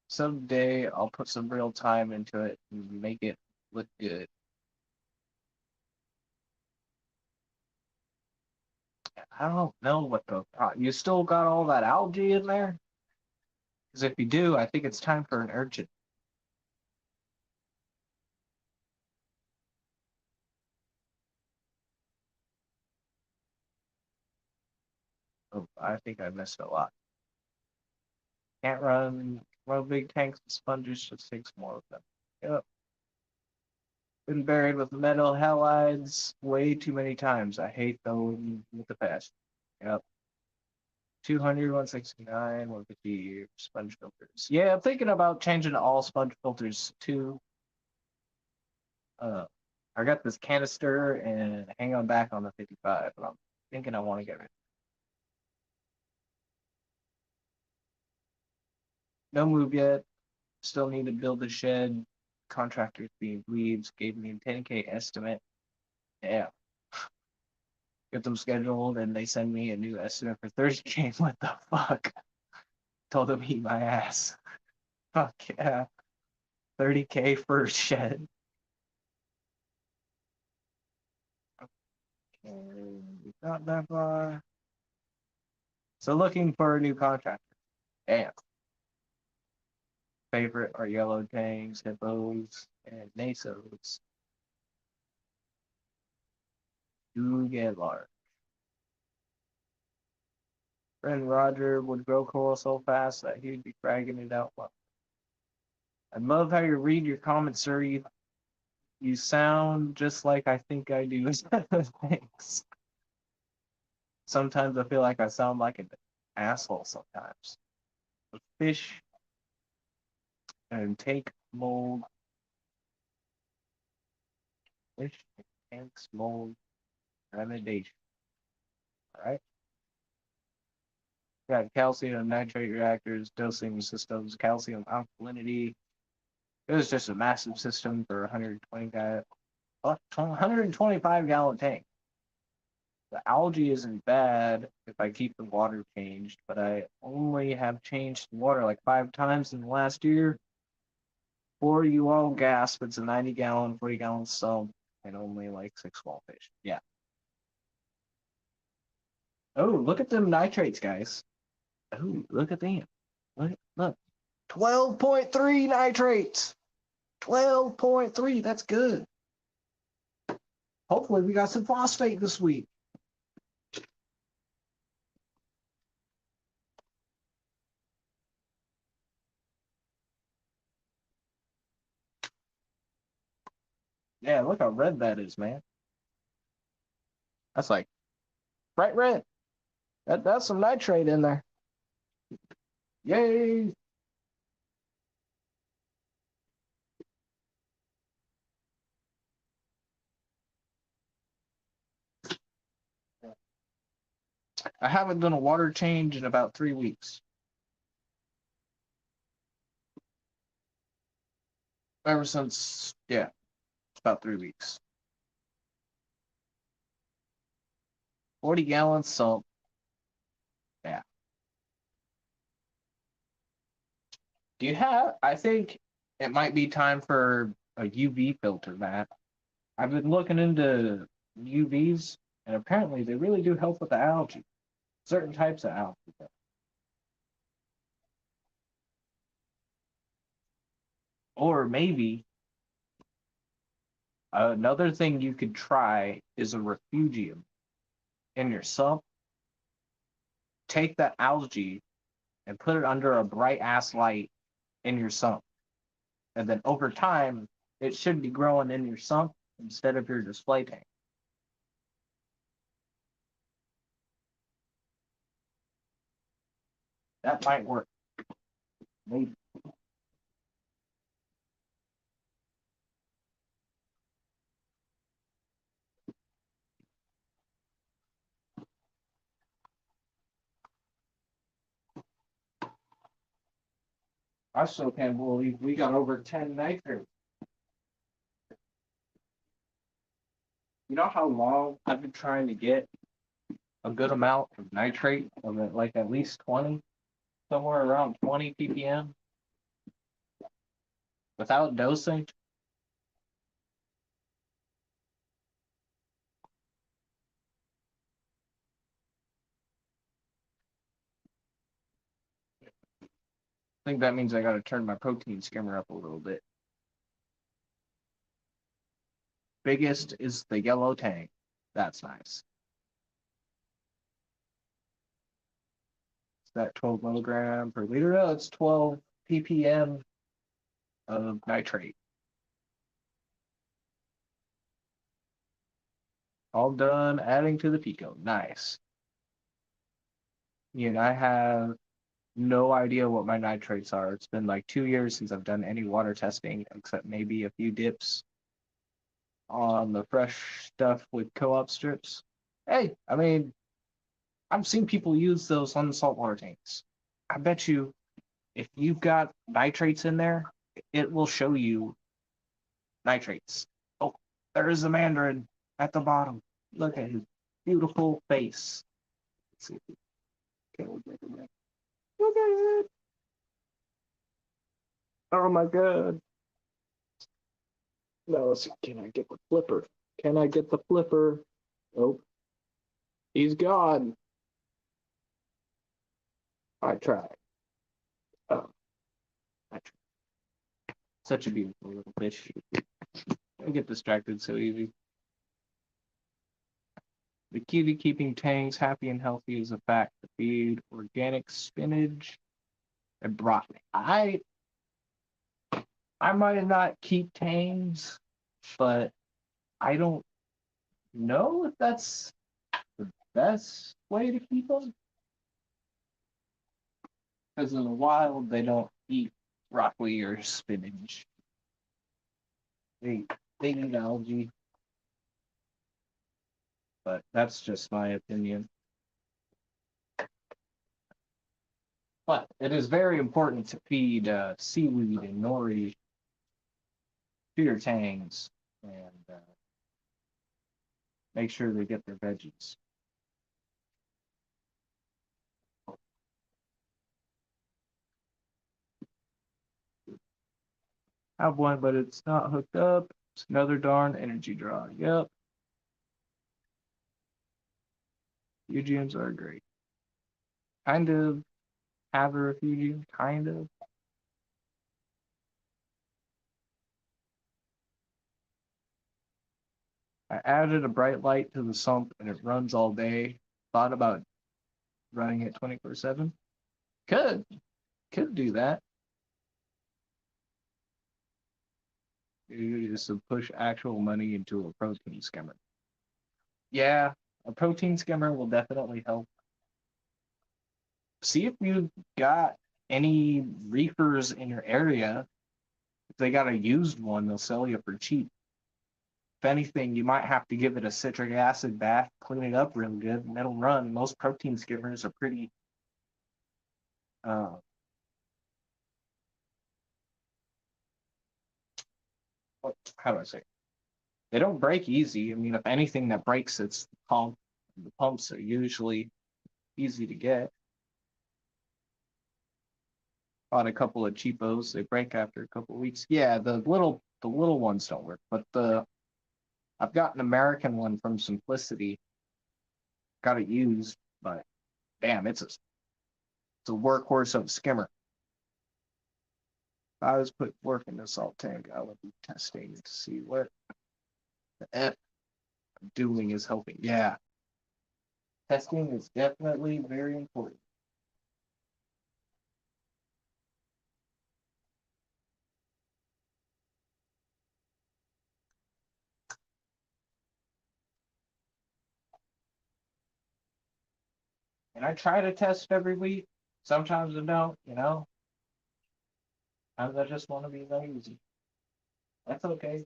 Someday I'll put some real time into it and make it look good. I don't know what the. You still got all that algae in there? Because if you do, I think it's time for an urchin. Oh, I think I missed a lot. Can't run big tanks and sponges, just takes more of them. Yep. Been buried with metal halides way too many times. I hate them with the past. Yep. 200, 169, 150 sponge filters. Yeah, I'm thinking about changing to all sponge filters too. I got this canister and hang on back on the 55, but I'm thinking I want to get rid. No move yet. Still need to build a shed. Contractors being leads gave me a 10K estimate. Yeah. Get them scheduled and they send me a new estimate for 30K. What the fuck? Told them eat my ass. Fuck yeah. 30K for a shed. Okay, not that far. So looking for a new contractor. Damn. Favorite are yellow tangs, hippos, and nasos. Do get large. Friend Roger would grow coral so fast that he'd be fragging it out. I love how you read your comments, sir. You sound just like I think I do. Thanks. Sometimes I feel like I sound like an asshole sometimes. Fish and take mold. Fish and tanks mold remediation. All right. Got calcium and nitrate reactors, dosing systems, calcium alkalinity. It was just a massive system for 125 gallon tank. The algae isn't bad if I keep the water changed, but I only have changed the water like 5 times in the last year. For you all gasp, it's a 90 gallon, 40 gallon sump and only like 6 small fish. Yeah. Oh, look at them nitrates, guys. Oh, look at them. Look. 12.3 nitrates. 12.3. That's good. Hopefully we got some phosphate this week. Yeah, look how red that is, man. That's like bright red. That's some nitrate in there. Yay! I haven't done a water change in about 3 weeks. Ever since, yeah, it's about 3 weeks. 40 gallons salt. Yeah. Do you have, I think it might be time for a UV filter, Matt. I've been looking into UVs, and apparently they really do help with the algae. Certain types of algae. Or maybe another thing you could try is a refugium in your sump. Take that algae and put it under a bright ass light in your sump. And then over time, it should be growing in your sump instead of your display tank. That might work. Maybe. I still can't believe we got over 10 nitrates. You know how long I've been trying to get a good amount of nitrate of it, like at least 20, somewhere around 20 ppm without dosing? I think that means I got to turn my protein skimmer up a little bit. Biggest is the yellow tank. That's nice. that 12 milligram per liter? No, it's 12 ppm of nitrate. All done, adding to the Pico. Nice. And I have no idea what my nitrates are. It's been like 2 years since I've done any water testing, except maybe a few dips on the fresh stuff with co-op strips. Hey, I mean, I've seen people use those on the saltwater tanks. I bet you if you've got nitrates in there, it will show you nitrates. Oh, there's the Mandarin at the bottom. Look at his beautiful face. Let's see. Okay, look at it. Oh my god. No, let's see. Can I get the flipper? Can I get the flipper? Oh, he's gone. I tried. Oh, I tried. Such a beautiful little fish. I get distracted so easy. The key to keeping tangs happy and healthy is a fact to feed organic spinach and broccoli. I might not keep tangs, but I don't know if that's the best way to keep them. Because in the wild, they don't eat broccoli or spinach. They eat algae. But that's just my opinion. But it is very important to feed seaweed and nori to your tangs and make sure they get their veggies. I have one, but it's not hooked up. It's another darn energy draw. Yep. Refugiums are great. Kind of have a refugium, kind of. I added a bright light to the sump and it runs all day. Thought about running it 24/7. Could do that. Is to push actual money into a protein skimmer. Yeah, a protein skimmer will definitely help. See if you've got any reefers in your area. If they got a used one, they'll sell you for cheap. If anything, you might have to give it a citric acid bath, clean it up real good, and it'll run. Most protein skimmers are pretty uh, how do I say? They don't break easy. I mean, if anything that breaks, it's the pump. The pumps are usually easy to get. Bought a couple of cheapos. They break after a couple of weeks. Yeah, the little ones don't work, but I've got an American one from Simplicity. Got it used, but damn, it's a workhorse of a skimmer. If I was put work in the salt tank, I would be testing to see what the F I'm doing is helping. Yeah, testing is definitely very important. And I try to test every week. Sometimes I don't. Sometimes I just want to be lazy. That's okay.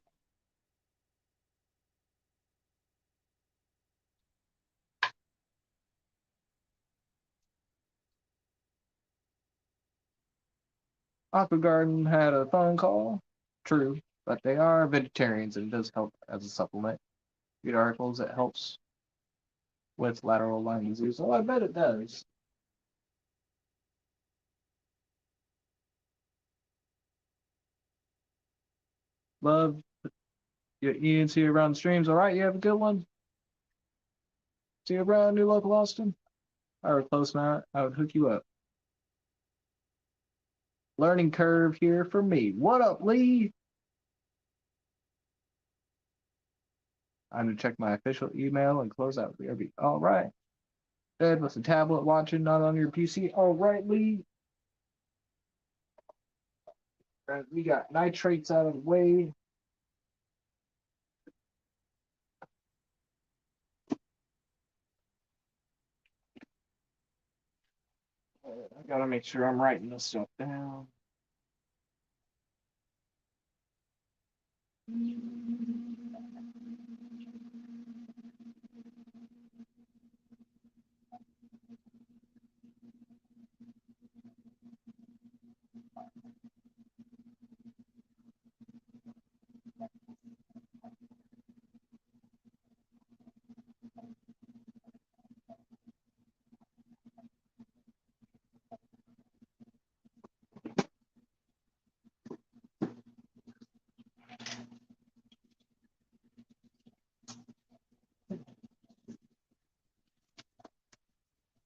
Aqua Garden had a phone call. True, but they are vegetarians and it does help as a supplement. Read articles, it helps with lateral line disease. Oh, I bet it does. Love your Ian. See you around the streams. All right, you have a good one. See you around New Local Austin. Or close now. I would hook you up. Learning curve here for me. What up, Lee? I'm gonna check my official email and close out the RB. All right. Bed with a tablet watching, not on your PC. All right, Lee. Right, we got nitrates out of the way. I gotta make sure I'm writing this stuff down.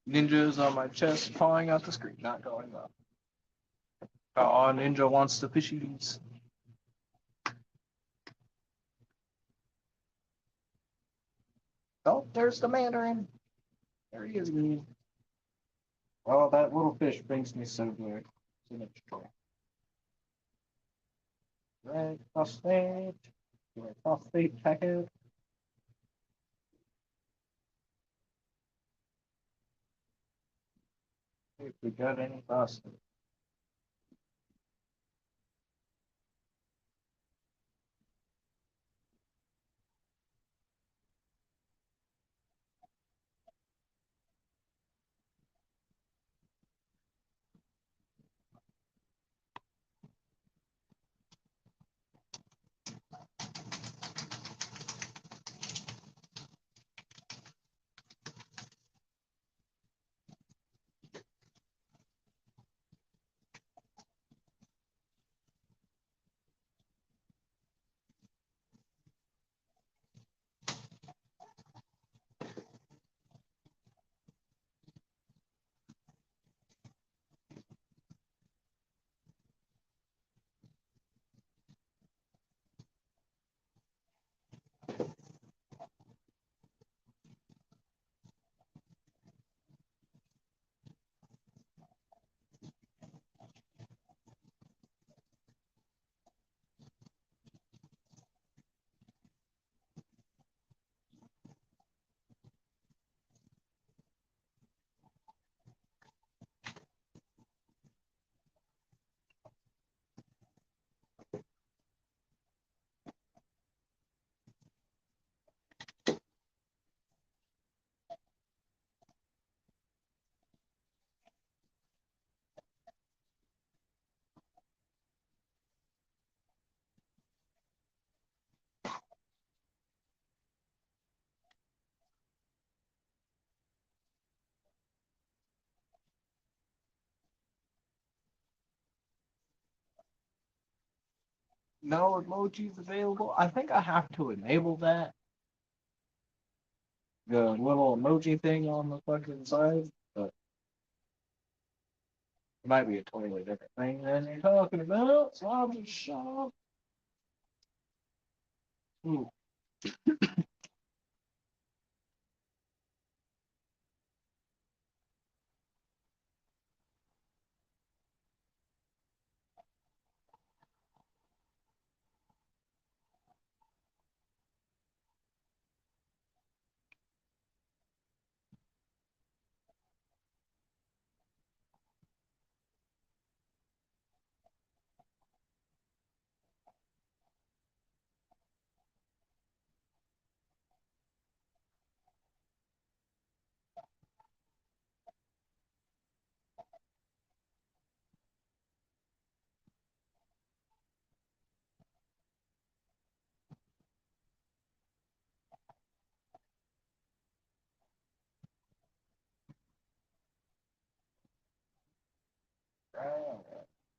Ninja's on my chest, pawing out the screen, not going up. Oh, Ninja wants the fishies. Oh, there's the Mandarin. There he is. Oh, that little fish brings me so good. So much joy. Red phosphate. Red phosphate packet. If we got any phosphate. No emojis available. I think I have to enable that. The little emoji thing on the fucking side. But it might be a totally different thing than you're talking about. So I'll just shut up. Ooh.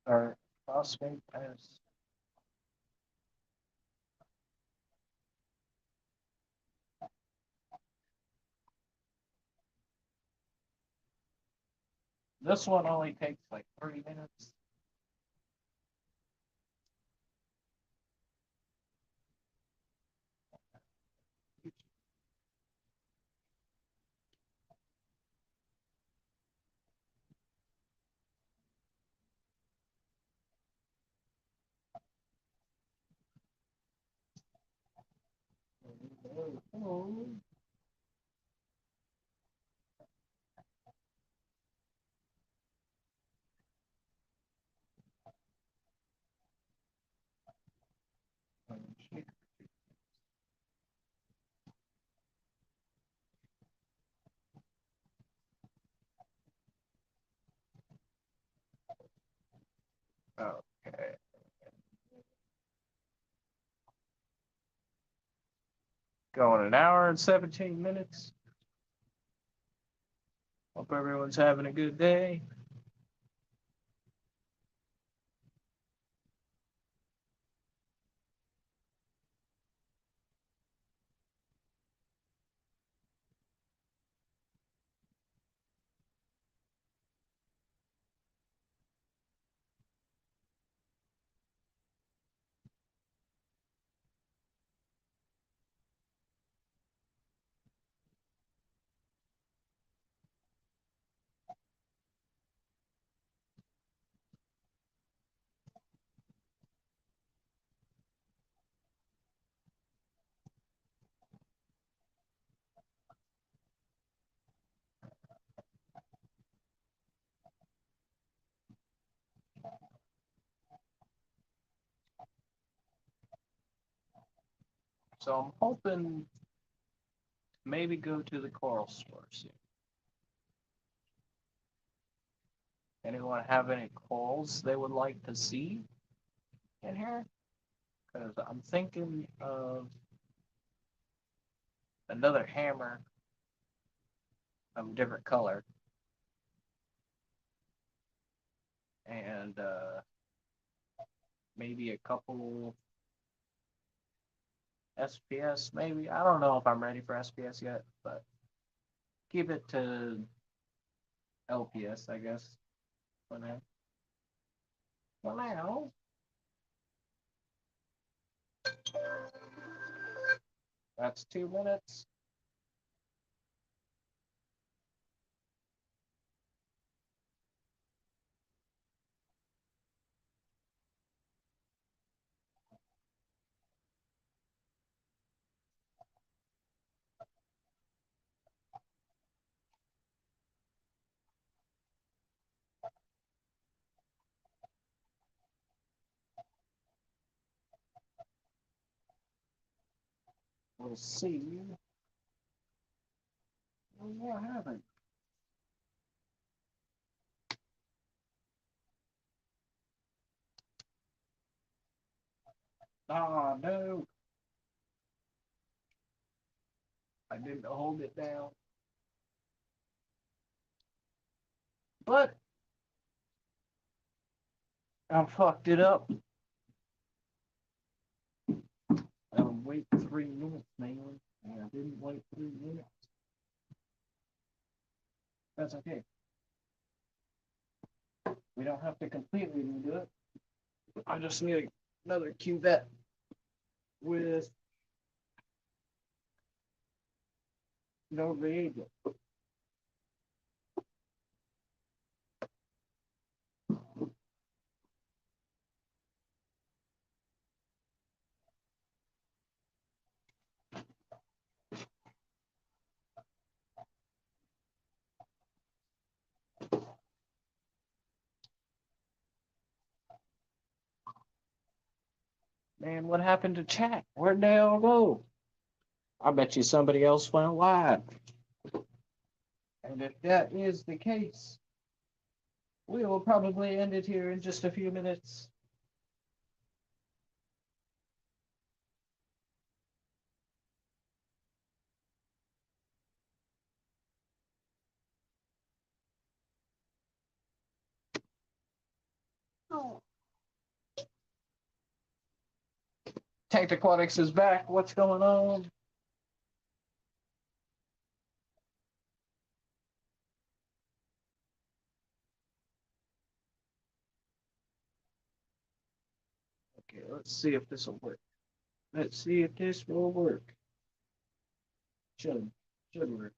Or phosphate pass. This one only takes like 30 minutes. Oh. Okay. Going an hour and 17 minutes. Hope everyone's having a good day. So I'm hoping maybe go to the coral store soon. Anyone have any corals they would like to see in here? Because I'm thinking of another hammer of a different color and maybe a couple SPS, maybe. I don't know if I'm ready for SPS yet, but keep it to LPS, I guess, for now. For now. That's 2 minutes. We'll see. What happened? Oh, no. I didn't hold it down. But I fucked it up. I'll wait 3 minutes, man. And I didn't wait 3 minutes. That's okay. We don't have to completely redo it. I just need another cuvette with no reagent. Man, what happened to chat? Where'd they all go? I bet you somebody else went live. And if that is the case, we will probably end it here in just a few minutes. Oh. Tank Aquatics is back. What's going on? Okay, let's see if this will work. Let's see if this will work. Should work.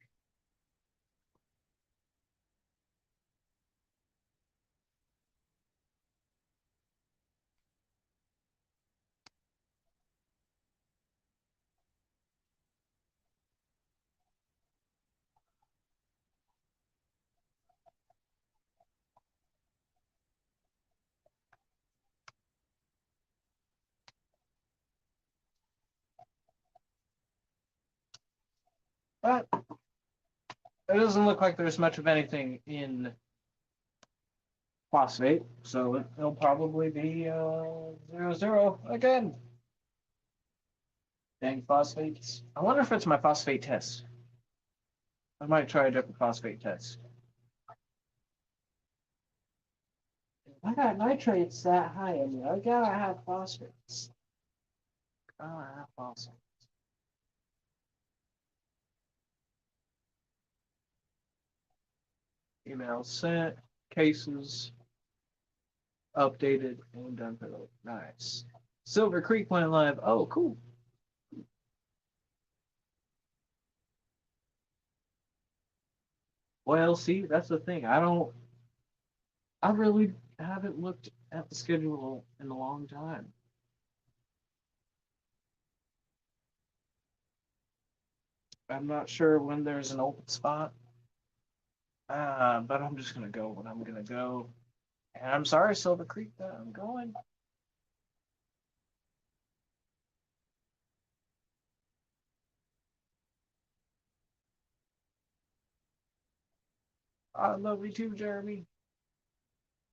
But it doesn't look like there's much of anything in phosphate, so it'll probably be 0-0 again. Dang phosphates. I wonder if it's my phosphate test. I might try a different phosphate test. If I got nitrates that high in me, I gotta have phosphates. Gotta have phosphates. Email sent, cases updated, and done for the nice. Silver Creek went live. Oh, cool. Well, see, that's the thing. I really haven't looked at the schedule in a long time. I'm not sure when there's an open spot. But I'm just gonna go when I'm gonna go. And I'm sorry, Silver Creek, that I'm going. I love you too, Jeremy.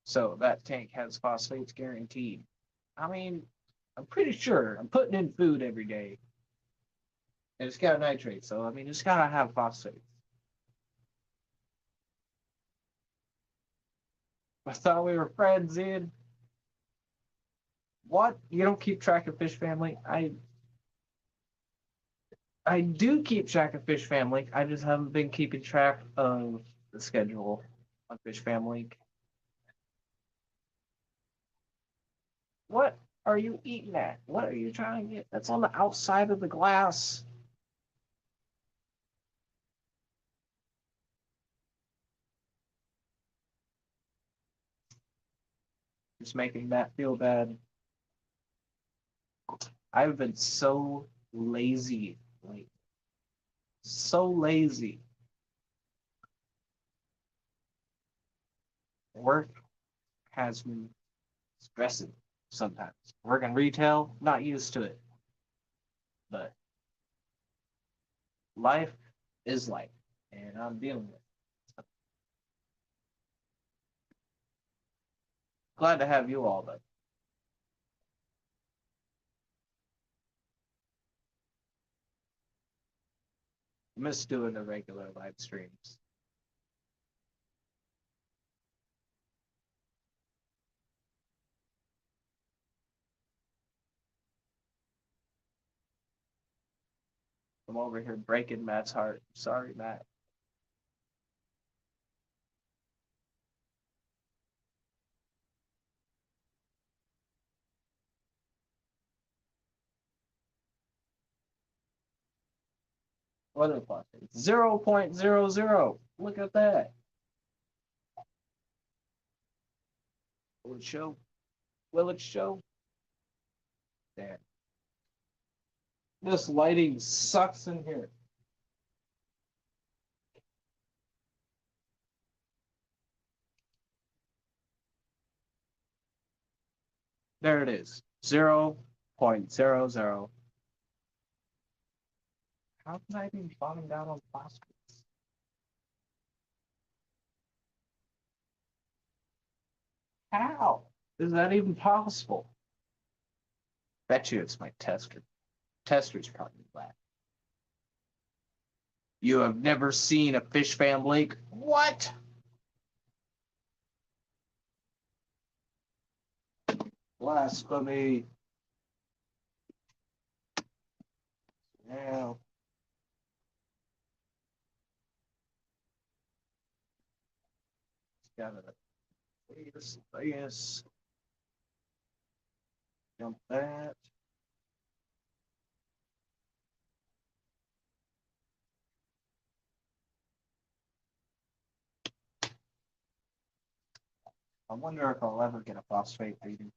So that tank has phosphates guaranteed. I mean, I'm pretty sure I'm putting in food every day. And it's got nitrates, so I mean, it's gotta have phosphates. I thought we were friends, Ian. What? You don't keep track of Fish Family? I do keep track of Fish Family. I just haven't been keeping track of the schedule on Fish Family. What are you eating at? What are you trying to get? That's on the outside of the glass. Just making Matt feel bad. I've been so lazy, like so lazy. Work has me stressing sometimes. Working retail, not used to it. But life is life, and I'm dealing with it. Glad to have you all, but miss doing the regular live streams. I'm over here breaking Matt's heart. Sorry, Matt. What are the phosphates? 0.00. Look at that. Will it show? Will it show? There. This lighting sucks in here. There it is. 0.00. How can I be bottom down on phosphates? How is that even possible? Bet you it's my tester. Tester's probably black. You have never seen a fish fan lake? What? Blasphemy. Yeah. Got it. Yes. Jump that. I wonder if I'll ever get a phosphate reading.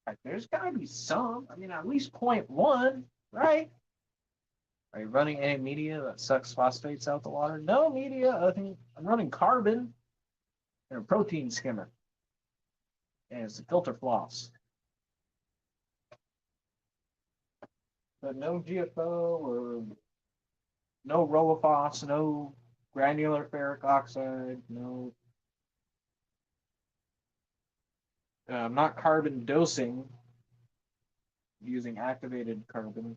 Like, there's got to be some. I mean, at least 0.1, right? Are you running any media that sucks phosphates out the water? No media. I think I'm running carbon and a protein skimmer. And it's a filter floss. But no GFO or no Rolofos, no granular ferric oxide, no. I'm not carbon dosing using activated carbon.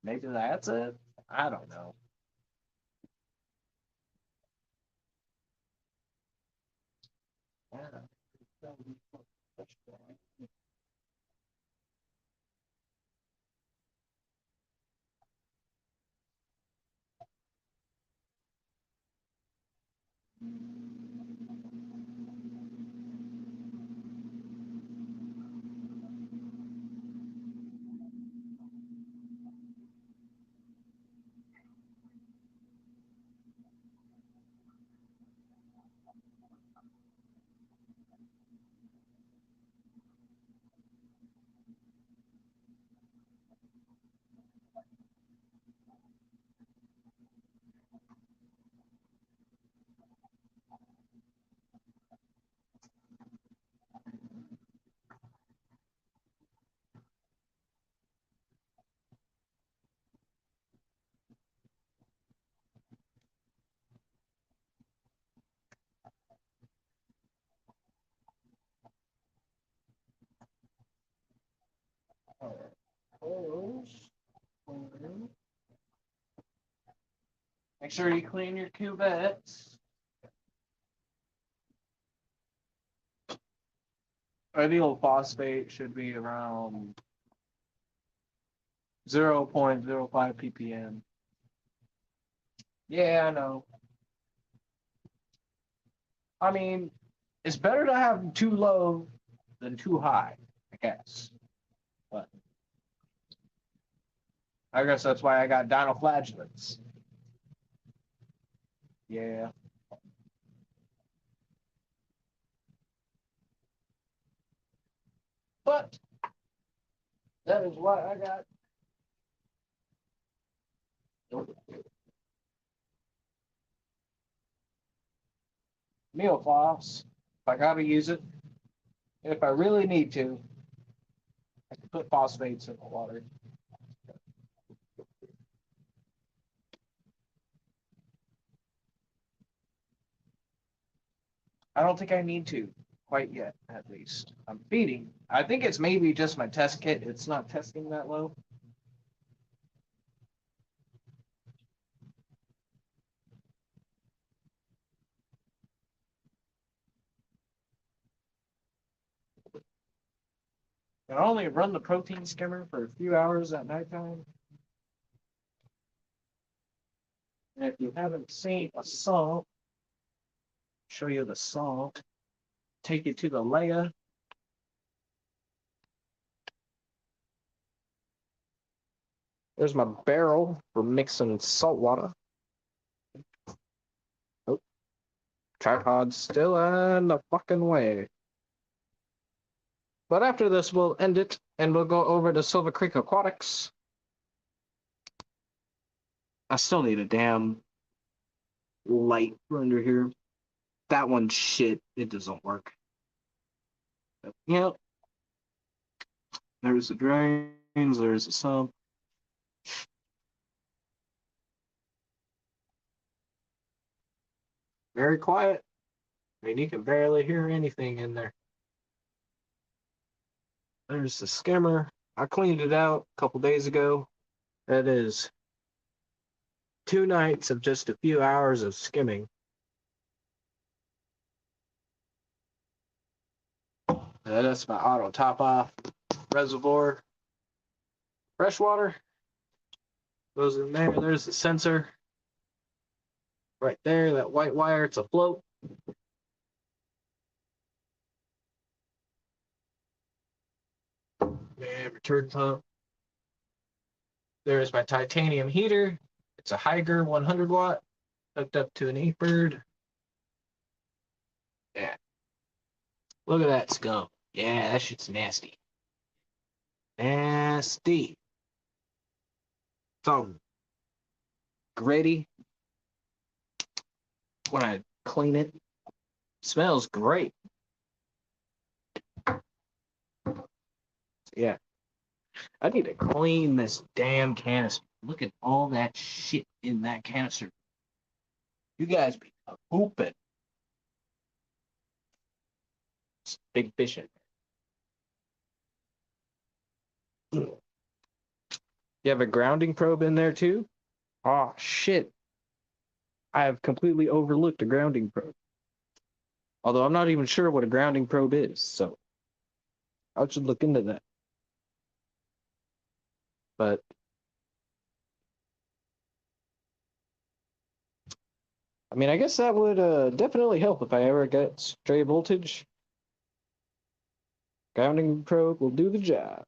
Maybe that's it. I don't know. Yeah. Make sure you clean your cuvettes. Ideal phosphate should be around 0.05 ppm. Yeah, I know. I mean, it's better to have too low than too high, I guess. But I guess that's why I got dinoflagellates. Yeah. But that is why I got meal floss. If I gotta use it, if I really need to, I can put phosphates in the water. I don't think I need to quite yet, at least. I'm feeding. I think it's maybe just my test kit. It's not testing that low. I only run the protein skimmer for a few hours at nighttime. And if you haven't seen a salt, show you the salt. Take you to the Leia. There's my barrel for mixing salt water. Oh, tripod's still in the fucking way. But after this, we'll end it and we'll go over to Silver Creek Aquatics. I still need a damn light under here. That one's shit. It doesn't work. But, yep. There's the drains. There's the sump. Very quiet. I mean, you can barely hear anything in there. There's the skimmer. I cleaned it out a couple days ago. That is 2 nights of just a few hours of skimming. That's my auto top off reservoir. Fresh water goes in there. There's the sensor right there. That white wire, it's a float. And return pump. There's my titanium heater. It's a Higer 100 watt hooked up to an 8-bird. Yeah. Look at that scum. Yeah, that shit's nasty. Nasty. It's all gritty. When I clean it, smells great. Yeah. I need to clean this damn canister. Look at all that shit in that canister. You guys be pooping. It's big fishing. You have a grounding probe in there too? Oh shit. I have completely overlooked a grounding probe. Although I'm not even sure what a grounding probe is, so I should look into that. But I mean, I guess that would definitely help if I ever get stray voltage. Grounding probe will do the job.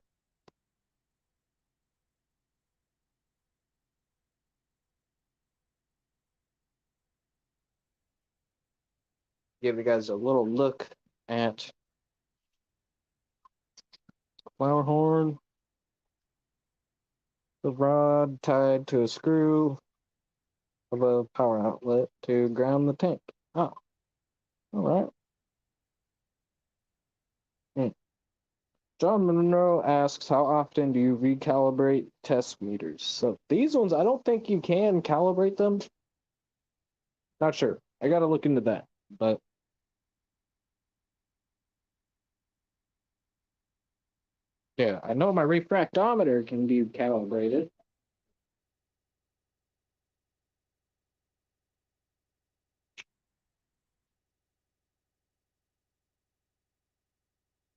Give you guys a little look at flower horn, the rod tied to a screw of a power outlet to ground the tank. Oh, all right. Hmm. John Monroe asks, how often do you recalibrate test meters? So these ones, I don't think you can calibrate them. Not sure. I got to look into that. But yeah, I know my refractometer can be calibrated.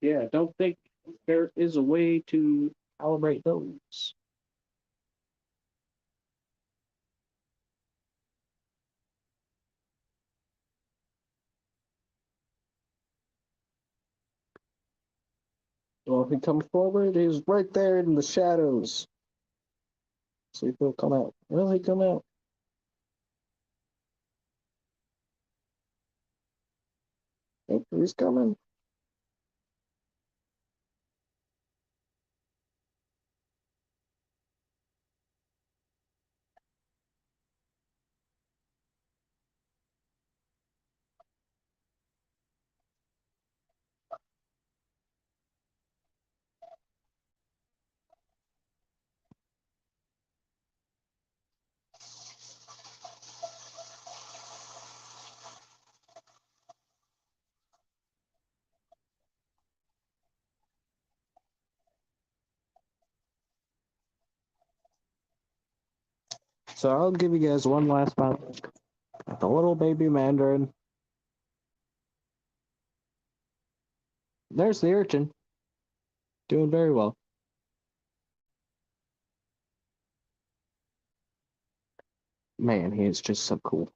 Yeah, I don't think there is a way to calibrate those. Well, if he comes forward, he's right there in the shadows. See if he'll come out. Will he come out? Oh, he's coming. So I'll give you guys one last final look at the little baby mandarin. There's the urchin. Doing very well. Man, he is just so cool.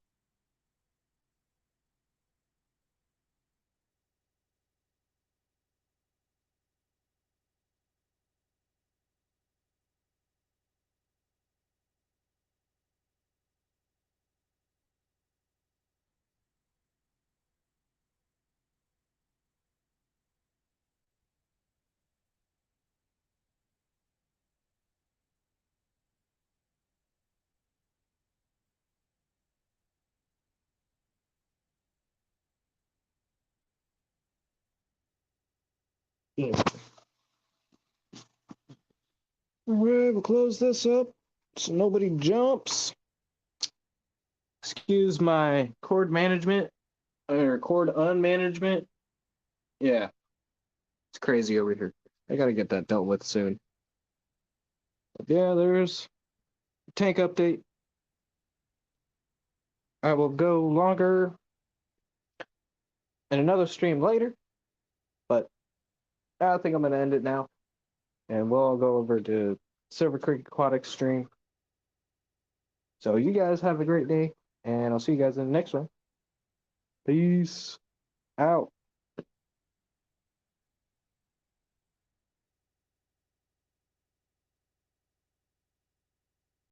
Yeah. All right, we'll close this up so nobody jumps. Excuse my cord management or cord unmanagement. Yeah, it's crazy over here. I gotta get that dealt with soon. But yeah, there's a tank update. I will go longer in another stream later, but I think I'm gonna end it now, and we'll go over to Silver Creek Aquatic stream. So you guys have a great day, and I'll see you guys in the next one. Peace out.